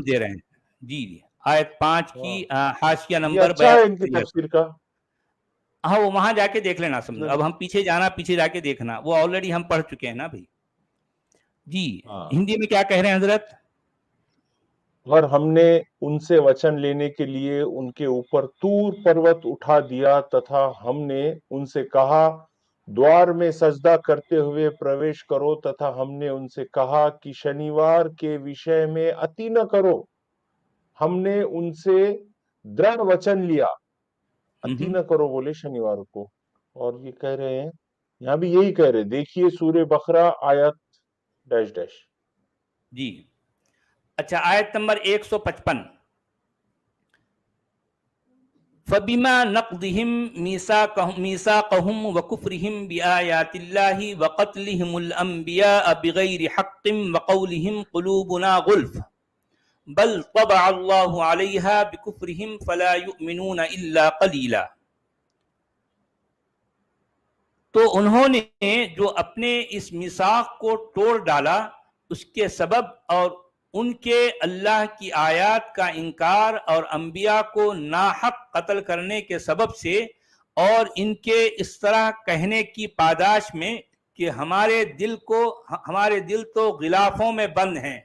دے رہے ہیں. جی آیت 5 کی حاشیہ نمبر ان کی تفسیر کا. ہاں وہ وہاں جا کے دیکھ لینا. سمجھو اب ہم پیچھے جا کے دیکھنا، وہ آلریڈی ہم پڑھ چکے ہیں نا بھائی. جی ہندی میں کیا کہہ رہے ہیں حضرت؟ اور ہم نے ان سے وچن لینے کے لیے ان کے اوپر طور پروت اٹھا دیا، تتھا ہم نے ان سے کہا دوار میں سجدہ کرتے ہوئے پرویش کرو، تتھا ہم نے ان سے کہا کہ شنیوار کے وشے میں اتی نہ کرو. ہم نے ان سے دڑ وچن لیا، اتی نہ کرو بولے شنیوار کو. اور یہ کہہ رہے ہیں یہاں بھی یہی کہہ رہے، دیکھیے سورہ بقرہ آیت ڈیش. جی اچھا آیت نمبر 155. فَبِمَا نَقْضِهِمْ مِيثَاقَهُمْ وَكُفْرِهِمْ بِآيَاتِ اللَّهِ وَقَتْلِهِمُ الْأَنْبِيَاءَ بِغَيْرِ حَقٍّ وَقَوْلِهِمْ قُلُوبُنَا غُلْفٌ بل طبع اللہ علیہا بکفرہم فلا یؤمنون الا قلیلا. تو انہوں نے جو اپنے اس میثاق کو توڑ ڈالا اس کے سبب اور ان کے اللہ کی آیات کا انکار اور انبیاء کو ناحق قتل کرنے کے سبب سے، اور ان کے اس طرح کہنے کی پاداش میں کہ ہمارے دل تو غلافوں میں بند ہیں،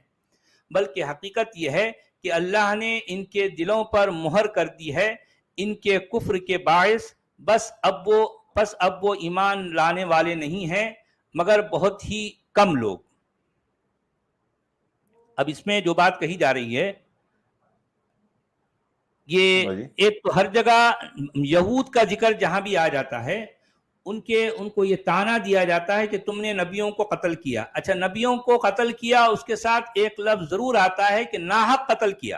بلکہ حقیقت یہ ہے کہ اللہ نے ان کے دلوں پر مہر کر دی ہے ان کے کفر کے باعث. بس اب وہ ایمان لانے والے نہیں ہیں مگر بہت ہی کم لوگ. اب اس میں جو بات کہی جا رہی ہے یہ ایک تو ہر جگہ یہود کا ذکر جہاں بھی آ جاتا ہے ان کو یہ تانا دیا جاتا ہے کہ تم نے نبیوں کو قتل کیا. اچھا، نبیوں کو قتل کیا، اس کے ساتھ ایک لفظ ضرور آتا ہے کہ ناحق قتل کیا.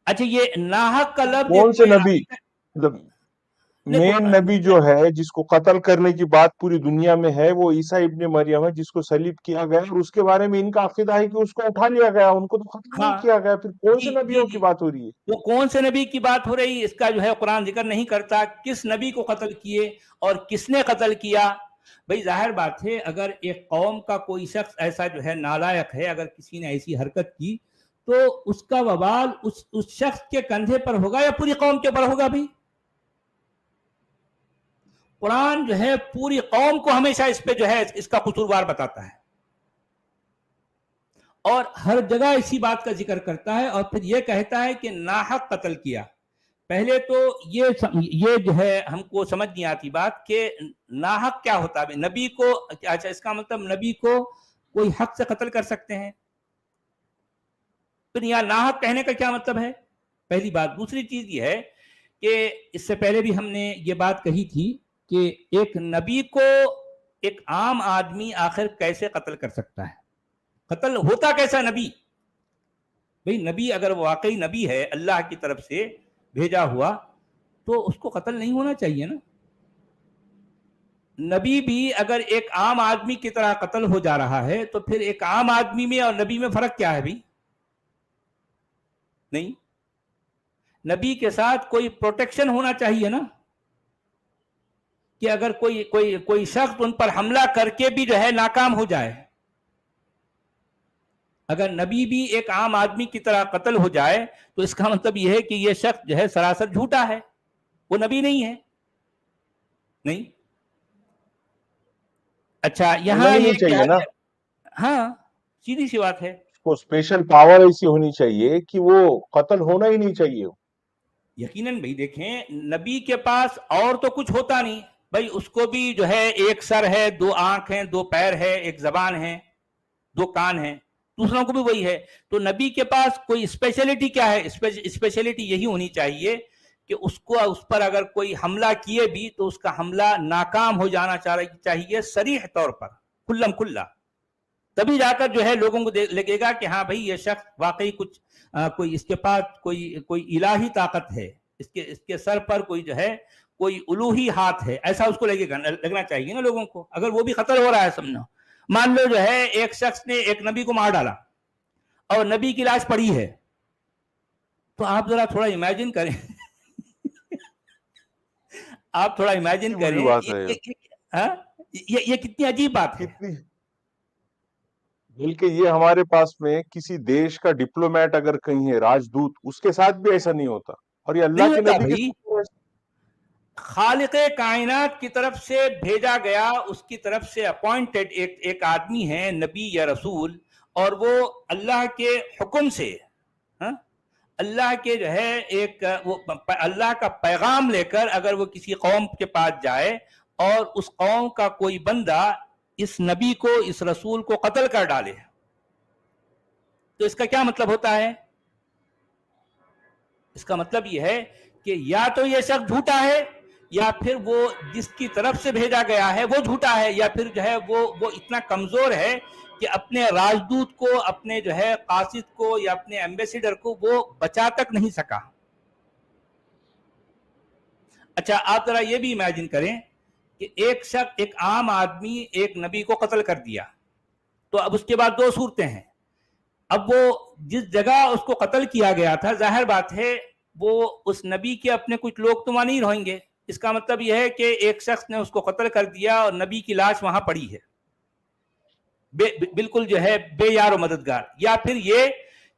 اچھا، یہ ناحق کا لفظ کون سے نبی؟ مین نبی جو ہے جس کو قتل کرنے کی بات پوری دنیا میں ہے وہ عیسیٰ ابن مریم ہے، جس کو صلیب کیا گیا، اور اس کے بارے میں ان کا عقیدہ ہے کہ اس کو اٹھا لیا گیا، ان کو تو قتل نہیں کیا گیا. پھر کون سے نبیوں کی بات ہو رہی ہے؟ وہ کون سے نبی کی بات ہو رہی ہے اس کا جو ہے قرآن ذکر نہیں کرتا. کس نبی کو قتل کیے اور کس نے قتل کیا؟ بھئی ظاہر بات ہے اگر ایک قوم کا کوئی شخص ایسا جو ہے نالائق ہے، اگر کسی نے ایسی حرکت کی تو اس کا وبال اس شخص کے کندھے پر ہوگا یا پوری قوم کے پر ہوگا. بھی قرآن جو ہے پوری قوم کو ہمیشہ اس پہ جو ہے اس کا قصوروار بتاتا ہے اور ہر جگہ اسی بات کا ذکر کرتا ہے، اور پھر یہ کہتا ہے کہ ناحق قتل کیا. پہلے تو یہ جو ہے ہم کو سمجھ نہیں آتی بات کہ ناحق کیا ہوتا ہے. نبی کو، اچھا اس کا مطلب نبی کو کوئی حق سے قتل کر سکتے ہیں؟ پھر یہاں ناحق کہنے کا کیا مطلب ہے؟ پہلی بات. دوسری چیز یہ ہے کہ اس سے پہلے بھی ہم نے یہ بات کہی تھی کہ ایک نبی کو ایک عام آدمی آخر کیسے قتل کر سکتا ہے؟ قتل ہوتا کیسا نبی؟ بھئی نبی اگر واقعی نبی ہے اللہ کی طرف سے بھیجا ہوا تو اس کو قتل نہیں ہونا چاہیے نا. نبی بھی اگر ایک عام آدمی کی طرح قتل ہو جا رہا ہے تو پھر ایک عام آدمی میں اور نبی میں فرق کیا ہے؟ بھی نہیں، نبی کے ساتھ کوئی پروٹیکشن ہونا چاہیے نا، کہ اگر کوئی شخص ان پر حملہ کر کے بھی جو ہے ناکام ہو جائے. اگر نبی بھی ایک عام آدمی کی طرح قتل ہو جائے تو اس کا مطلب یہ ہے کہ یہ شخص جو ہے سراسر جھوٹا ہے، وہ نبی نہیں ہے. نہیں. اچھا یہاں یہ چاہیے نا، ہاں سیدھی سی بات ہے. کو اسپیشل پاور ایسی ہونی چاہیے کہ وہ قتل ہونا ہی نہیں چاہیے. یقیناً بھائی دیکھیں نبی کے پاس اور تو کچھ ہوتا نہیں. بھائی اس کو بھی جو ہے ایک سر ہے، دو آنکھ ہیں، دو پیر ہے، ایک زبان ہے، دو کان ہیں، دوسروں کو بھی وہی ہے. تو نبی کے پاس کوئی اسپیشلٹی کیا ہے؟ اسپیشلٹی یہی ہونی چاہیے کہ اس پر اگر کوئی حملہ کیے بھی تو اس کا حملہ ناکام ہو جانا چاہیے صریح طور پر، کھلم کھلا. تبھی جا کر جو ہے لوگوں کو لگے گا کہ ہاں بھائی یہ شخص واقعی کوئی اس کے پاس کوئی الہی طاقت ہے، اس کے سر پر کوئی جو ہے کوئی الوہی ہاتھ ہے، ایسا اس کو لگنا چاہیے نا لوگوں کو. اگر وہ بھی قتل ہو رہا ہے سمجھو، مان لو جو ہے ایک شخص نے ایک نبی کو مار ڈالا اور نبی کی لاش پڑی ہے، تو آپ ذرا تھوڑا امیجن کریں آپ تھوڑا امیجن کریں یہ کتنی عجیب بات ہے. بلکہ یہ ہمارے پاس میں کسی دیش کا ڈپلومیٹ اگر کہیں ہے، راجدوت، اس کے ساتھ بھی ایسا نہیں ہوتا. اور یہ اللہ کے نبی کے خالق کائنات کی طرف سے بھیجا گیا، اس کی طرف سے اپوائنٹڈ ایک آدمی ہے نبی یا رسول، اور وہ اللہ کے حکم سے اللہ کے جو ہے اللہ کا پیغام لے کر اگر وہ کسی قوم کے پاس جائے اور اس قوم کا کوئی بندہ اس نبی کو، اس رسول کو قتل کر ڈالے، تو اس کا کیا مطلب ہوتا ہے؟ اس کا مطلب یہ ہے کہ یا تو یہ شخص جھوٹا ہے، یا پھر وہ جس کی طرف سے بھیجا گیا ہے وہ جھوٹا ہے، یا پھر جو ہے وہ اتنا کمزور ہے کہ اپنے راجدوت کو، اپنے جو ہے قاصد کو یا اپنے ایمبیسیڈر کو وہ بچا تک نہیں سکا. اچھا آپ ذرا یہ بھی امیجن کریں کہ ایک شخص، ایک عام آدمی ایک نبی کو قتل کر دیا، تو اب اس کے بعد دو صورتیں ہیں. اب وہ جس جگہ اس کو قتل کیا گیا تھا، ظاہر بات ہے وہ اس نبی کے اپنے کچھ لوگ تو وہاں نہیں رہیں گے. اس کا مطلب یہ ہے کہ ایک شخص نے اس کو قتل کر دیا اور نبی کی لاش وہاں پڑی ہے، بالکل جو ہے بے یار و مددگار. یا پھر یہ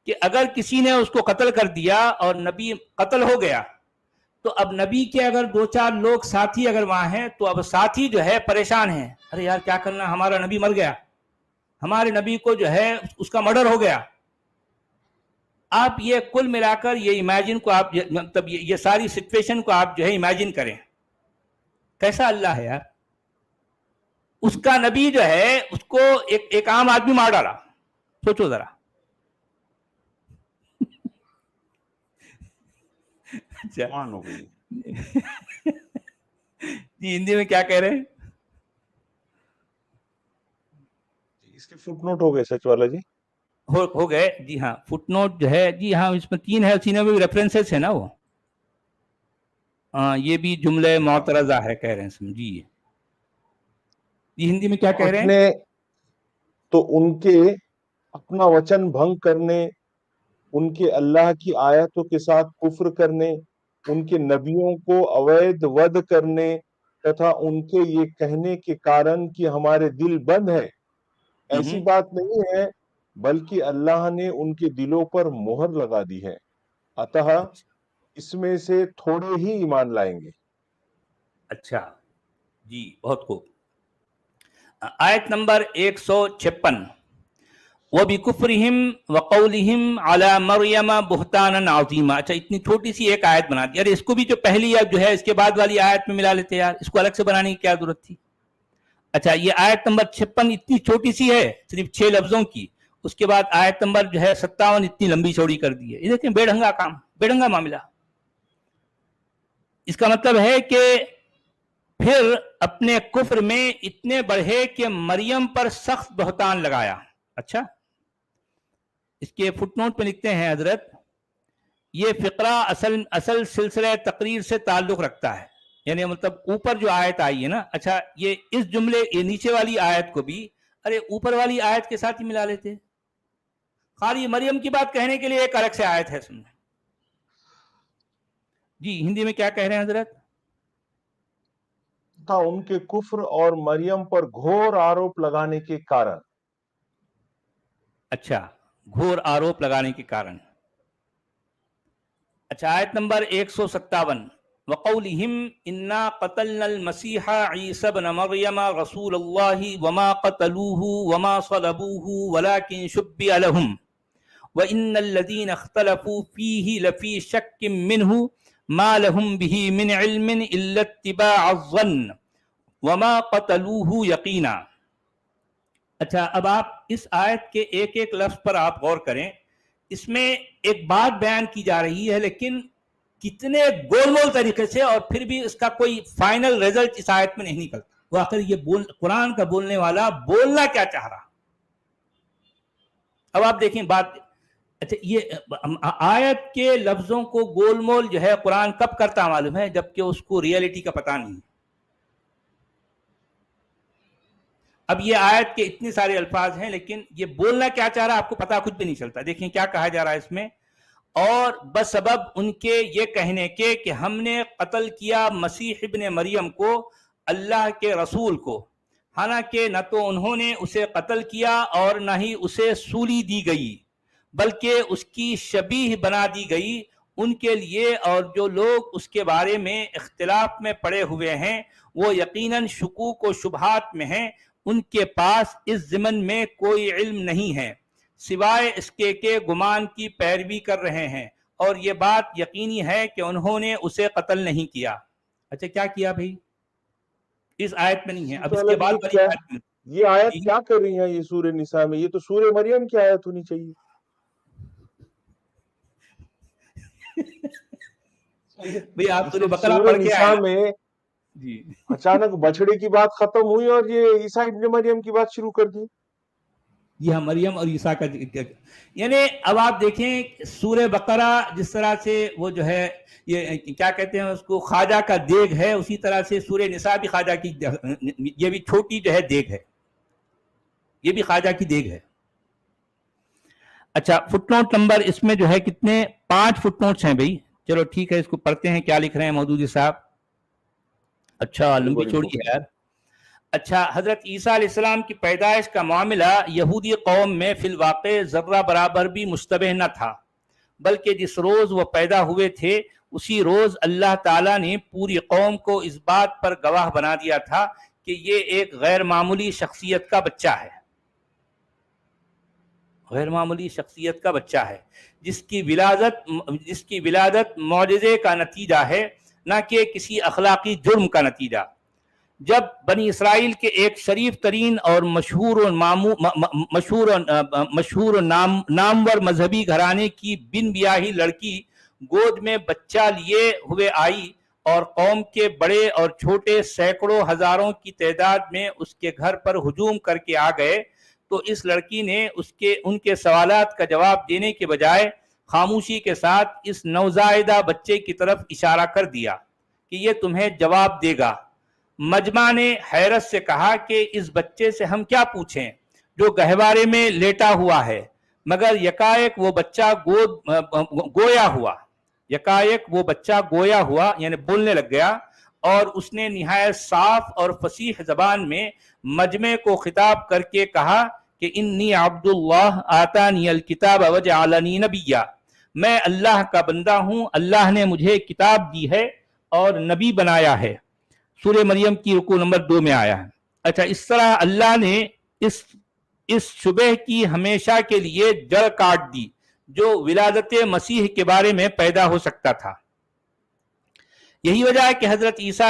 کہ اگر کسی نے اس کو قتل کر دیا اور نبی قتل ہو گیا تو اب نبی کے اگر دو چار لوگ ساتھی اگر وہاں ہیں تو اب ساتھی جو ہے پریشان ہیں، ارے یار کیا کرنا، ہمارا نبی مر گیا، ہمارے نبی کو جو ہے اس کا مرڈر ہو گیا. آپ یہ کل ملا کر یہ امیجن کو آپ مطلب یہ ساری سچویشن کو آپ جو ہے امیجن کریں، کیسا اللہ ہے یار. اس کا نبی جو ہے اس کو ایک عام آدمی مار ڈالا، سوچو ذرا. اچھا جی ہندی میں کیا کہہ رہے ہیں؟ اس کے فٹ نوٹ ہو گئے سچ والا جی، ہو گئے جی ہاں. فٹ نوٹ جو ہے جی ہاں اس میں 3 ہے، اسی میں بھی ریفرنسز ہے نا وہ. ہاں یہ بھی جملے معترضہ ہے کہہ رہے ہیں، سمجھیے. جی ہندی میں کیا کہہ رہے ہیں؟ تو ان کے اپنا وچن بھنگ کرنے، ان کے اللہ کی آیتوں کے ساتھ کفر کرنے، ان کے نبیوں کو اوید ود کرنے تتھا ان کے یہ کہنے کے کارن کہ ہمارے دل بند ہے، ایسی بات نہیں ہے، بلکہ اللہ نے ان کے دلوں پر مہر لگا دی ہے، اتہ اس میں سے تھوڑے ہی ایمان لائیں گے. اچھا جی بہت خوب. آیت نمبر 156 وَبِكُفْرِهِمْ وَقَوْلِهِمْ عَلَى مَرْيَمَ بُهْتَانًا عَظِيمًا. اچھا اتنی چھوٹی سی ایک آیت بنا دی، ارے اس کو بھی جو پہلی جو ہے اس کے بعد والی آیت میں ملا لیتے یار، اس کو الگ سے بنانے کی کیا ضرورت تھی. اچھا یہ آیت نمبر 56 اتنی چھوٹی سی ہے، صرف 6 لفظوں کی، اس کے بعد آیت نمبر جو ہے 57 اتنی لمبی چوڑی کر دی ہے. یہ دیکھیں بے ڈھنگا کام، بے ڈھنگا معاملہ. اس کا مطلب ہے کہ پھر اپنے کفر میں اتنے بڑھے کہ مریم پر سخت بہتان لگایا. اچھا اس کے فٹ نوٹ پہ لکھتے ہیں حضرت یہ فقرہ اصل سلسلہ تقریر سے تعلق رکھتا ہے، یعنی مطلب اوپر جو آیت آئی ہے نا، اچھا یہ اس جملے یہ نیچے والی آیت کو بھی ارے اوپر والی آیت کے ساتھ ہی ملا لیتے. خالی مریم کی بات کہنے کے لیے ایک الگ سے آیت ہے سننا. جی ہندی میں کیا کہہ رہے ہیں حضرت؟ تھا ان کے کفر اور مریم پر گھور آروپ لگانے کے کارن. اچھا گھور آروپ لگانے کے کارن. اچھا آیت نمبر 157 وَقَوْلِهِمْ إِنَّا قَتَلْنَا الْمَسِيحَ عِيسَى ابْنَ مَرْيَمَ رَسُولَ اللَّهِ وَمَا قَتَلُوهُ وَمَا صَلَبُوهُ وَلَكِنْ شُبِّهَ لَهُمْ وَإِنَّ الَّذِينَ اخْتَلَفُوا فِيهِ لَفِي شَكٍّ مِّنْهُ مَا لَهُمْ بِهِ مِنْ عِلْمٍ إِلَّا اتِّبَاعَ الظَّنِّ وَمَا قَتَلُوهُ يَقِينًا. اچھا اب آپ اس آیت کے ایک ایک لفظ پر آپ غور کریں، اس میں ایک بات بیان کی جا رہی ہے لیکن کتنے گول مول طریقے سے، اور پھر بھی اس کا کوئی فائنل رزلٹ اس آیت میں نہیں نکلتا. وہ آخر یہ قرآن کا بولنے والا بولنا کیا چاہ رہا. اب آپ دیکھیں بات. اچھا یہ آیت کے لفظوں کو گول مول جو ہے قرآن کب کرتا معلوم ہے؟ جبکہ اس کو ریئلٹی کا پتہ نہیں. اب یہ آیت کے اتنے سارے الفاظ ہیں لیکن یہ بولنا کیا چاہ رہا آپ کو پتہ کچھ بھی نہیں چلتا. دیکھیں کیا کہا جا رہا ہے اس میں، اور بسبب ان کے یہ کہنے کے کہ ہم نے قتل کیا مسیح ابن مریم کو، اللہ کے رسول کو، حالانکہ نہ تو انہوں نے اسے قتل کیا اور نہ ہی اسے سولی دی گئی بلکہ اس کی شبیہ بنا دی گئی. ان کے لیے اور جو لوگ اس کے بارے میں اختلاف میں پڑے ہوئے ہیں وہ یقیناً شکوک و شبہات میں ہیں. ان کے پاس اس ضمن میں کوئی علم نہیں ہے سوائے اس کے کہ گمان کی پیروی کر رہے ہیں، اور یہ بات یقینی ہے کہ انہوں نے اسے قتل نہیں کیا. اچھا کیا کیا بھائی؟ اس آیت میں نہیں ہے. اب اس کے بعد یہ آیت کیا کر رہی ہے یہ سورہ نساء میں؟ یہ تو سورہ مریم کی آیت ہونی چاہیے. بھئی آپ سورہ بقرہ پڑھ کے آئے میں جی اچانک بچڑے کی بات ختم ہوئی اور یہ عیسیٰ ابن مریم کی بات شروع کر دی. یہ مریم اور عیسیٰ کا یعنی اب آپ دیکھیں سورہ بقرہ جس طرح سے وہ جو ہے یہ کیا کہتے ہیں اس کو خواجہ کا دیگ ہے، اسی طرح سے سورہ نساء بھی خواجہ کی، یہ بھی چھوٹی جو ہے دیگ ہے، یہ بھی خواجہ کی دیگ ہے. اچھا فٹ نوٹ نمبر اس میں جو ہے کتنے 5 فٹ نوٹس ہیں بھائی. چلو ٹھیک ہے اس کو پڑھتے ہیں کیا لکھ رہے ہیں مودودی صاحب. اچھا لمبی چوڑی ہے یار. اچھا حضرت عیسیٰ علیہ السلام کی پیدائش کا معاملہ یہودی قوم میں فی الواقع ذرہ برابر بھی مشتبہ نہ تھا، بلکہ جس روز وہ پیدا ہوئے تھے اسی روز اللہ تعالیٰ نے پوری قوم کو اس بات پر گواہ بنا دیا تھا کہ یہ ایک غیر معمولی شخصیت کا بچہ ہے، غیر معمولی شخصیت کا بچہ ہے جس کی ولادت معجزے کا نتیجہ ہے نہ کہ کسی اخلاقی جرم کا نتیجہ. جب بنی اسرائیل کے ایک شریف ترین اور مشہور نامور مذہبی گھرانے کی بن بیاہی لڑکی گود میں بچہ لیے ہوئے آئی اور قوم کے بڑے اور چھوٹے سینکڑوں ہزاروں کی تعداد میں اس کے گھر پر ہجوم کر کے آ گئے، تو اس لڑکی نے ان کے سوالات کا جواب دینے کے بجائے خاموشی کے ساتھ اس نوزائیدہ بچے کی طرف اشارہ کر دیا کہ یہ تمہیں جواب دے گا. مجمع نے حیرت سے کہا کہ اس بچے سے ہم کیا پوچھیں جو گہوارے میں لیٹا ہوا ہے، مگر یکایک وہ بچہ گویا ہوا یعنی بولنے لگ گیا، اور اس نے نہایت صاف اور فصیح زبان میں مجمع کو خطاب کر کے کہا کہ انی عبد اللہ آتانی الکتاب وجعلنی نبیا، میں اللہ کا بندہ ہوں، اللہ نے مجھے کتاب دی ہے اور نبی بنایا ہے. سورہ مریم کی رکوع نمبر 2 میں آیا ہے. اچھا اس طرح اللہ نے اس شبہ کی ہمیشہ کے لیے جڑ کاٹ دی جو ولادت مسیح کے بارے میں پیدا ہو سکتا تھا. یہی وجہ ہے کہ حضرت عیسیٰ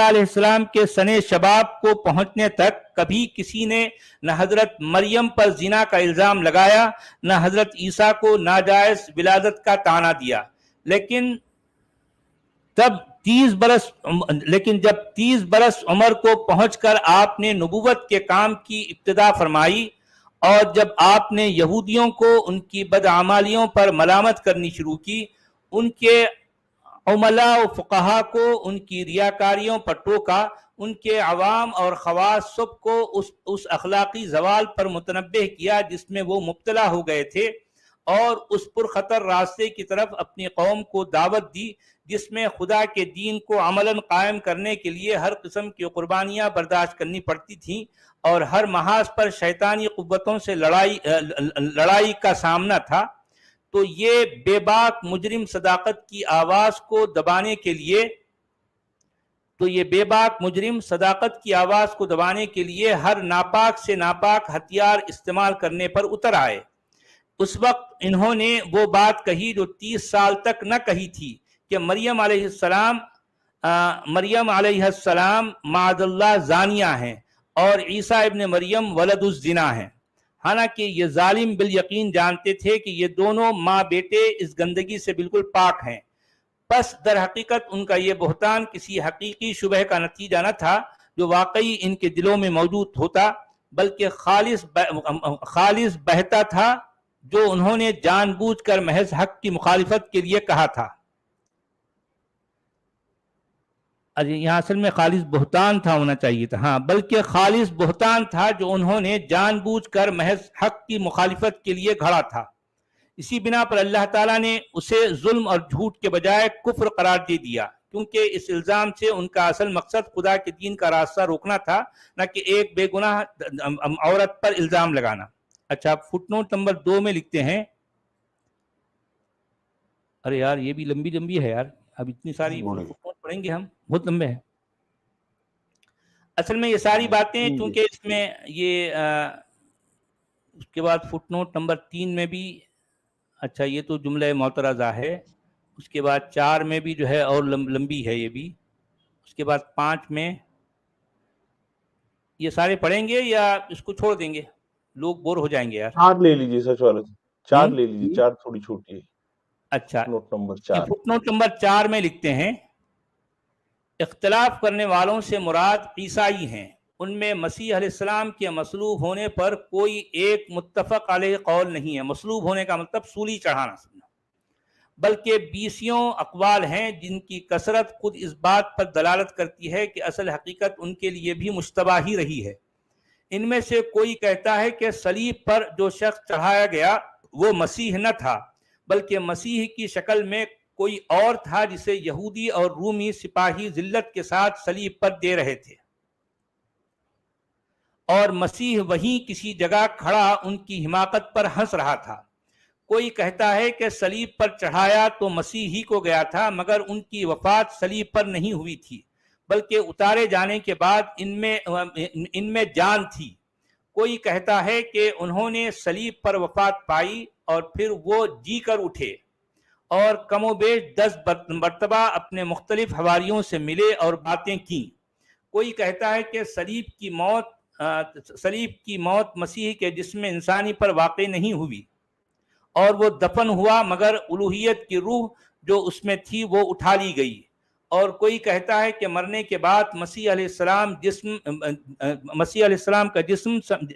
علیہ السلام کے سن شباب کو پہنچنے تک کبھی کسی نے نہ حضرت مریم پر زنا کا الزام لگایا نہ حضرت عیسیٰ کو ناجائز ولادت کا طعنہ دیا، لیکن جب 30 برس عمر کو پہنچ کر آپ نے نبوت کے کام کی ابتدا فرمائی اور جب آپ نے یہودیوں کو ان کی بدعمالیوں پر ملامت کرنی شروع کی، ان کے عملاء و فقہا کو ان کی ریاکاریوں پر ٹوکا، ان کے عوام اور خواص سب کو اس اخلاقی زوال پر متنبہ کیا جس میں وہ مبتلا ہو گئے تھے، اور اس پرخطر راستے کی طرف اپنی قوم کو دعوت دی جس میں خدا کے دین کو عملاً قائم کرنے کے لیے ہر قسم کی قربانیاں برداشت کرنی پڑتی تھیں اور ہر محاذ پر شیطانی قوتوں سے لڑائی کا سامنا تھا. تو یہ بے باک مجرم صداقت کی آواز کو دبانے کے لیے ہر ناپاک سے ناپاک ہتھیار استعمال کرنے پر اتر آئے. اس وقت انہوں نے وہ بات کہی جو 30 سال تک نہ کہی تھی کہ مریم علیہ السلام معاذ اللہ زانیہ ہیں اور عیسیٰ ابن مریم ولد الزنا ہیں. حالانکہ یہ ظالم بالیقین جانتے تھے کہ یہ دونوں ماں بیٹے اس گندگی سے بالکل پاک ہیں. پس در حقیقت ان کا یہ بہتان کسی حقیقی شبہ کا نتیجہ نہ تھا جو واقعی ان کے دلوں میں موجود ہوتا، بلکہ خالص بہتا تھا جو انہوں نے جان بوجھ کر محض حق کی مخالفت کے لیے کہا تھا. یہاں اصل میں خالص بہتان تھا ہونا چاہیے تھا، ہاں، بلکہ خالص بہتان تھا جو انہوں نے جان بوجھ کر محض حق کی مخالفت کے لیے گھڑا تھا. اسی بنا پر اللہ تعالیٰ نے اسے ظلم اور جھوٹ کے بجائے کفر قرار دے دیا، کیونکہ اس الزام سے ان کا اصل مقصد خدا کے دین کا راستہ روکنا تھا، نہ کہ ایک بے گناہ عورت پر الزام لگانا. اچھا فٹ نوٹ نمبر 2 میں لکھتے ہیں، ارے یار یہ بھی لمبی ہے یار، اب اتنی ساری فٹ نوٹ پڑھیں گے ہم، بہت لمبے ہیں. اصل میں یہ ساری باتیں چونکہ اس میں یہ اس کے بعد فٹ نوٹ نمبر 3 میں بھی، اچھا یہ تو جملہ معترضہ ہے، اس کے بعد 4 میں بھی جو ہے اور لمبی ہے یہ بھی، اس کے بعد 5 میں، یہ سارے پڑھیں گے یا اس کو چھوڑ دیں گے؟ لوگ بور ہو جائیں گے یار. 4 لے لیجیے سچ والا جی، 4 لے لیجیے، 4 تھوڑی چھوٹی ہے. اچھا note number 4 footnote number 4 میں لکھتے ہیں، اختلاف کرنے والوں سے مراد عیسائی ہیں، ان میں مسیح علیہ السلام کے مصلوب ہونے پر کوئی ایک متفق علیہ قول نہیں ہے. مصلوب ہونے کا مطلب سولی چڑھانا، بلکہ 20 اقوال ہیں جن کی کثرت خود اس بات پر دلالت کرتی ہے کہ اصل حقیقت ان کے لیے بھی مشتبہ ہی رہی ہے. ان میں سے کوئی کہتا ہے کہ صلیب پر جو شخص چڑھایا گیا وہ مسیح نہ تھا بلکہ مسیح کی شکل میں کوئی اور تھا جسے یہودی اور رومی سپاہی ذلت کے ساتھ صلیب پر دے رہے تھے، اور مسیح وہیں کسی جگہ کھڑا ان کی حماقت پر ہنس رہا تھا۔ کوئی کہتا ہے کہ صلیب پر چڑھایا تو مسیح ہی کو گیا تھا، مگر ان کی وفات صلیب پر نہیں ہوئی تھی بلکہ اتارے جانے کے بعد ان میں جان تھی۔ کوئی کہتا ہے کہ انہوں نے صلیب پر وفات پائی اور پھر وہ جی کر اٹھے اور کم و بیش 10 مرتبہ اپنے مختلف حواریوں سے ملے اور باتیں کیں۔ کوئی کہتا ہے کہ صلیب کی موت مسیح کے جسم انسانی پر واقع نہیں ہوئی اور وہ دفن ہوا، مگر الوہیت کی روح جو اس میں تھی وہ اٹھا لی گئی۔ اور کوئی کہتا ہے کہ مرنے کے بعد مسیح علیہ السلام کا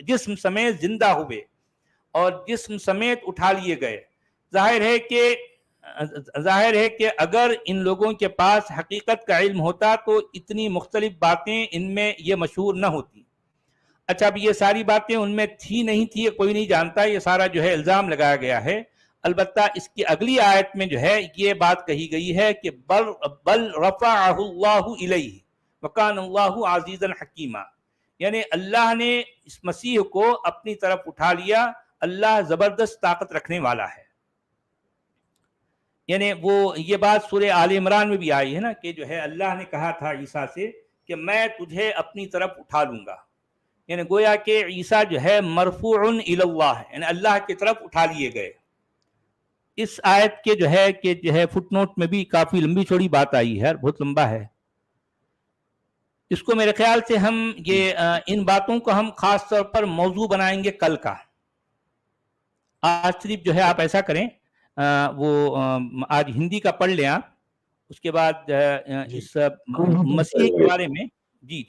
جسم سمیت زندہ ہوئے اور جسم سمیت اٹھا لیے گئے۔ ظاہر ہے کہ اگر ان لوگوں کے پاس حقیقت کا علم ہوتا تو اتنی مختلف باتیں ان میں یہ مشہور نہ ہوتی۔ اچھا، اب یہ ساری باتیں ان میں تھی نہیں تھی کوئی نہیں جانتا، یہ سارا جو ہے الزام لگایا گیا ہے۔ البتہ اس کی اگلی آیت میں جو ہے یہ بات کہی گئی ہے کہ بل رفعہ اللہ الیہ وکان اللہ عزیزا حکیما، یعنی اللہ نے اس مسیح کو اپنی طرف اٹھا لیا، اللہ زبردست طاقت رکھنے والا ہے۔ یعنی وہ یہ بات سورہ آل عمران میں بھی آئی ہے نا کہ جو ہے اللہ نے کہا تھا عیسیٰ سے کہ میں تجھے اپنی طرف اٹھا لوں گا، یعنی گویا کہ عیسیٰ جو ہے مرفوع الی اللہ ہے، یعنی اللہ کی طرف اٹھا لیے گئے۔ اس آیت کے جو ہے فٹ نوٹ میں بھی کافی لمبی چوڑی بات آئی ہے، بہت لمبا ہے۔ اس کو میرے خیال سے ہم ان باتوں کو ہم خاص طور پر موضوع بنائیں گے کل کا۔ آج صرف جو ہے آپ ایسا کریں، وہ آج ہندی کا پڑھ لیں آپ، اس کے بعد اس مسیح کے بارے میں جی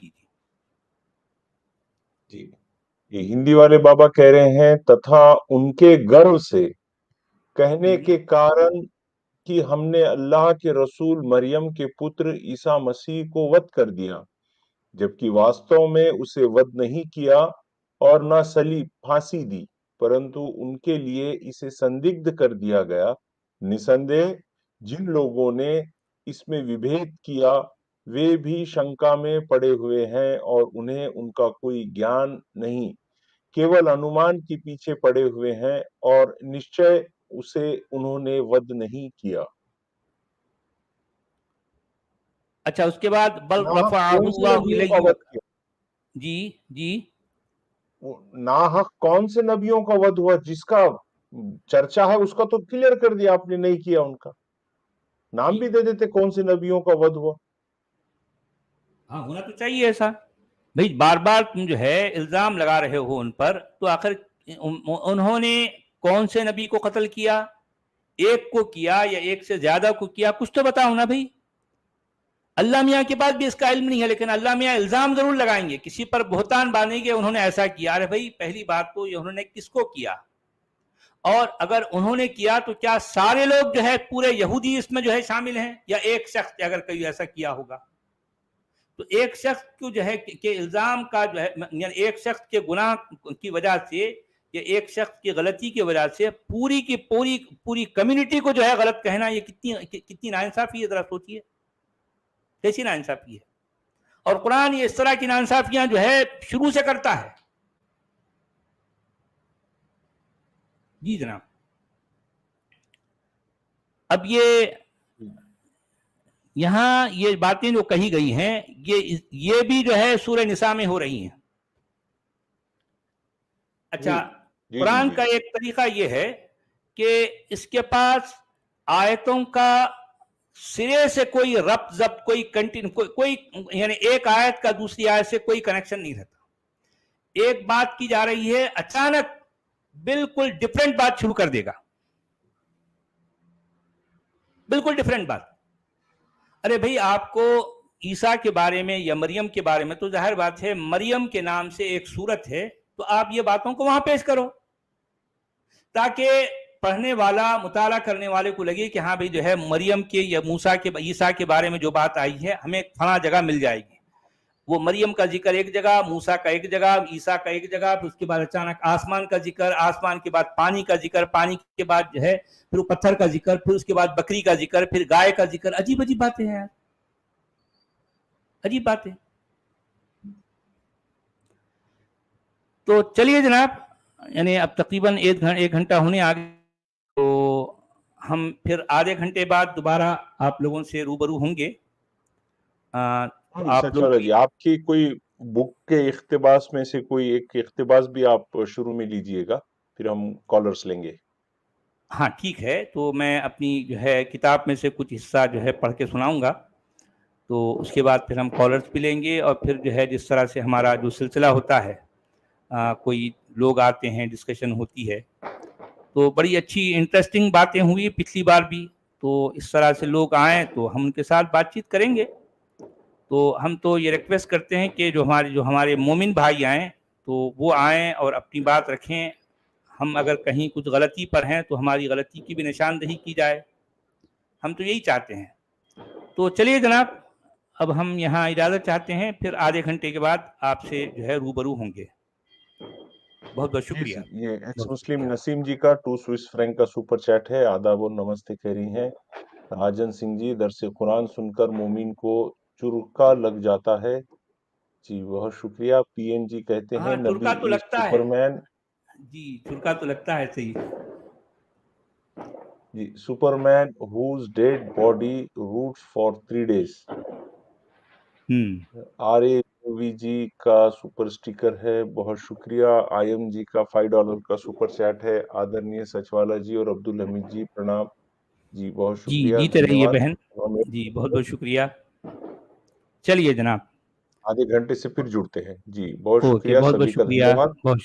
یہ ہندی والے بابا کہہ رہے ہیں تتھا ان کے گرو سے کہنے کے کارن کہ ہم نے اللہ کے رسول مریم کے پتر عیسیٰ مسیح کو وਧ کر دیا، جبکہ واستو میں اسے وਧ نہیں کیا اور نہ صلیب پھانسی دی، پرنتو ان کے لیے اسے سندگدھ کر دیا گیا۔ نسندہ جن لوگوں نے اس میں وبھید کیا وہ بھی شنکا میں پڑے ہوئے ہیں اور انہیں ان کا کوئی گیان نہیں، کیول انومان کے پیچھے پڑے ہوئے ہیں اور نشچے اسے انہوں نے وਧ نہیں کیا۔ اچھا، اس کے بعد بل رفعہ اللہ الیہ، جی ناحق کون سے نبیوں کا وਧ ہوا؟ جس کا چرچا ہے اس کا تو کلیئر کر دیا آپ نے، نہیں کیا، ان کا نام بھی دے دیتے کون سے نبیوں کا وਧ ہوا۔ ہاں، ہونا تو چاہیے ایسا، بھئی بار بار تم جو ہے الزام لگا رہے ہو ان پر، تو آخر انہوں نے کون سے نبی کو قتل کیا؟ ایک کو کیا یا ایک سے زیادہ کو کیا؟ کچھ تو بتاؤ نا بھئی۔ اللہ میاں کے پاس بھی اس کا علم نہیں ہے، لیکن اللہ میاں الزام ضرور لگائیں گے، کسی پر بہتان باندھیں گے انہوں نے ایسا کیا۔ ارے بھئی پہلی بات تو یہ انہوں نے کس کو کیا، اور اگر انہوں نے کیا تو کیا سارے لوگ جو ہے پورے یہودی اس میں جو ہے شامل ہیں، یا ایک شخص اگر کوئی ایسا کیا ہوگا؟ تو ایک شخص کو جو ہے کہ الزام کا جو ہے، یعنی ایک شخص کے گناہ کی وجہ سے یا ایک شخص کی غلطی کی وجہ سے پوری کی پوری کمیونٹی کو جو ہے غلط کہنا، یہ کتنی ناانصافی ہے، ذرا سوچیے کیسی ناانصافی ہے۔ اور قرآن یہ اس طرح کی ناانصافیاں جو ہے شروع سے کرتا ہے۔ جی جناب، اب یہاں یہ باتیں جو کہی گئی ہیں یہ بھی جو ہے سورہ نساء میں ہو رہی ہیں۔ اچھا، قرآن کا ایک طریقہ یہ ہے کہ اس کے پاس آیتوں کا سرے سے کوئی ربط ضبط، کوئی یعنی ایک آیت کا دوسری آیت سے کوئی کنیکشن نہیں رہتا۔ ایک بات کی جا رہی ہے، اچانک بالکل ڈیفرنٹ بات شروع کر دے گا، بالکل ڈیفرنٹ بات۔ ارے بھئی آپ کو عیسیٰ کے بارے میں یا مریم کے بارے میں تو ظاہر بات ہے، مریم کے نام سے ایک سورت ہے، تو آپ یہ باتوں کو وہاں پیش کرو تاکہ پڑھنے والا، مطالعہ کرنے والے کو لگے کہ ہاں بھئی جو ہے مریم کے یا موسیٰ کے، عیسیٰ کے بارے میں جو بات آئی ہے ہمیں فلاں جگہ مل جائے گی۔ وہ مریم کا ذکر ایک جگہ، موسیٰ کا ایک جگہ، عیسیٰ کا ایک جگہ، پھر اس کے بعد اچانک آسمان کا ذکر، آسمان کے بعد پانی کا ذکر، پانی کے بعد جو ہے پھر وہ پتھر کا ذکر، پھر اس کے بعد بکری کا ذکر، پھر گائے کا ذکر. عجیب عجیب باتیں ہیں یار، عجیب باتیں. تو چلیے جناب، یعنی اب تقریباً ایک گھنٹہ ہونے آ گیا، تو ہم پھر آدھے گھنٹے بعد دوبارہ آپ لوگوں سے روبرو ہوں گے. سچ والا جی، آپ کی کوئی بک کے اقتباس میں سے کوئی ایک اقتباس بھی آپ شروع میں لیجئے گا، پھر ہم کالرز لیں گے. ہاں ٹھیک ہے، تو میں اپنی جو ہے کتاب میں سے کچھ حصہ جو ہے پڑھ کے سناؤں گا، تو اس کے بعد پھر ہم کالرز بھی لیں گے، اور پھر جو ہے جس طرح سے ہمارا جو سلسلہ ہوتا ہے، کوئی لوگ آتے ہیں، ڈسکشن ہوتی ہے، تو بڑی اچھی انٹرسٹنگ باتیں ہوئی پچھلی بار بھی. تو اس طرح سے لوگ آئیں تو ہم ان کے ساتھ بات چیت کریں گے. تو ہم تو یہ ریکویسٹ کرتے ہیں کہ جو ہمارے مومن بھائی آئیں تو وہ آئیں اور اپنی بات رکھیں. ہم اگر کہیں کچھ غلطی پر ہیں تو ہماری غلطی کی بھی نشاندہی کی جائے، ہم تو یہی چاہتے ہیں. تو چلیے جناب، اب ہم یہاں اجازت چاہتے ہیں، پھر آدھے گھنٹے کے بعد آپ سے جو ہے روبرو ہوں گے. بہت بہت شکریہ. یہ ایکس مسلم نسیم جی کا 2 سوئس فرینک کا سپر چیٹ ہے. آداب و نمستے کہہ رہی ہیں. راجن سنگھ جی، درس قرآن سن کر مومن کو چرکا لگ جاتا ہے. جی بہت شکریہ. پی این جی کہتے ہیں نبی چرکا تو از لگتا ہے سپرمین. جی، چرکا تو لگتا ہے، صحیح. جی، Superman whose dead body roots for 3 days. R A V G کا سپر سٹیکر ہے، بہت شکریہ. آئی ایم جی کا $5 کا سپر چیٹ ہے. آدرنیہ سچوالا جی اور عبدالحمید جی پرنام. جی بہت جی شکریہ، جیتے دھنیہ رہیے واد. بہن. جی بہت بہت شکریہ. چلیے جناب، آدھے گھنٹے سے پھر جڑتے ہیں. جی بہت اوکے، شکریہ، بہت بہت سبھی کا شکریہ، دھنیہ واد. بہت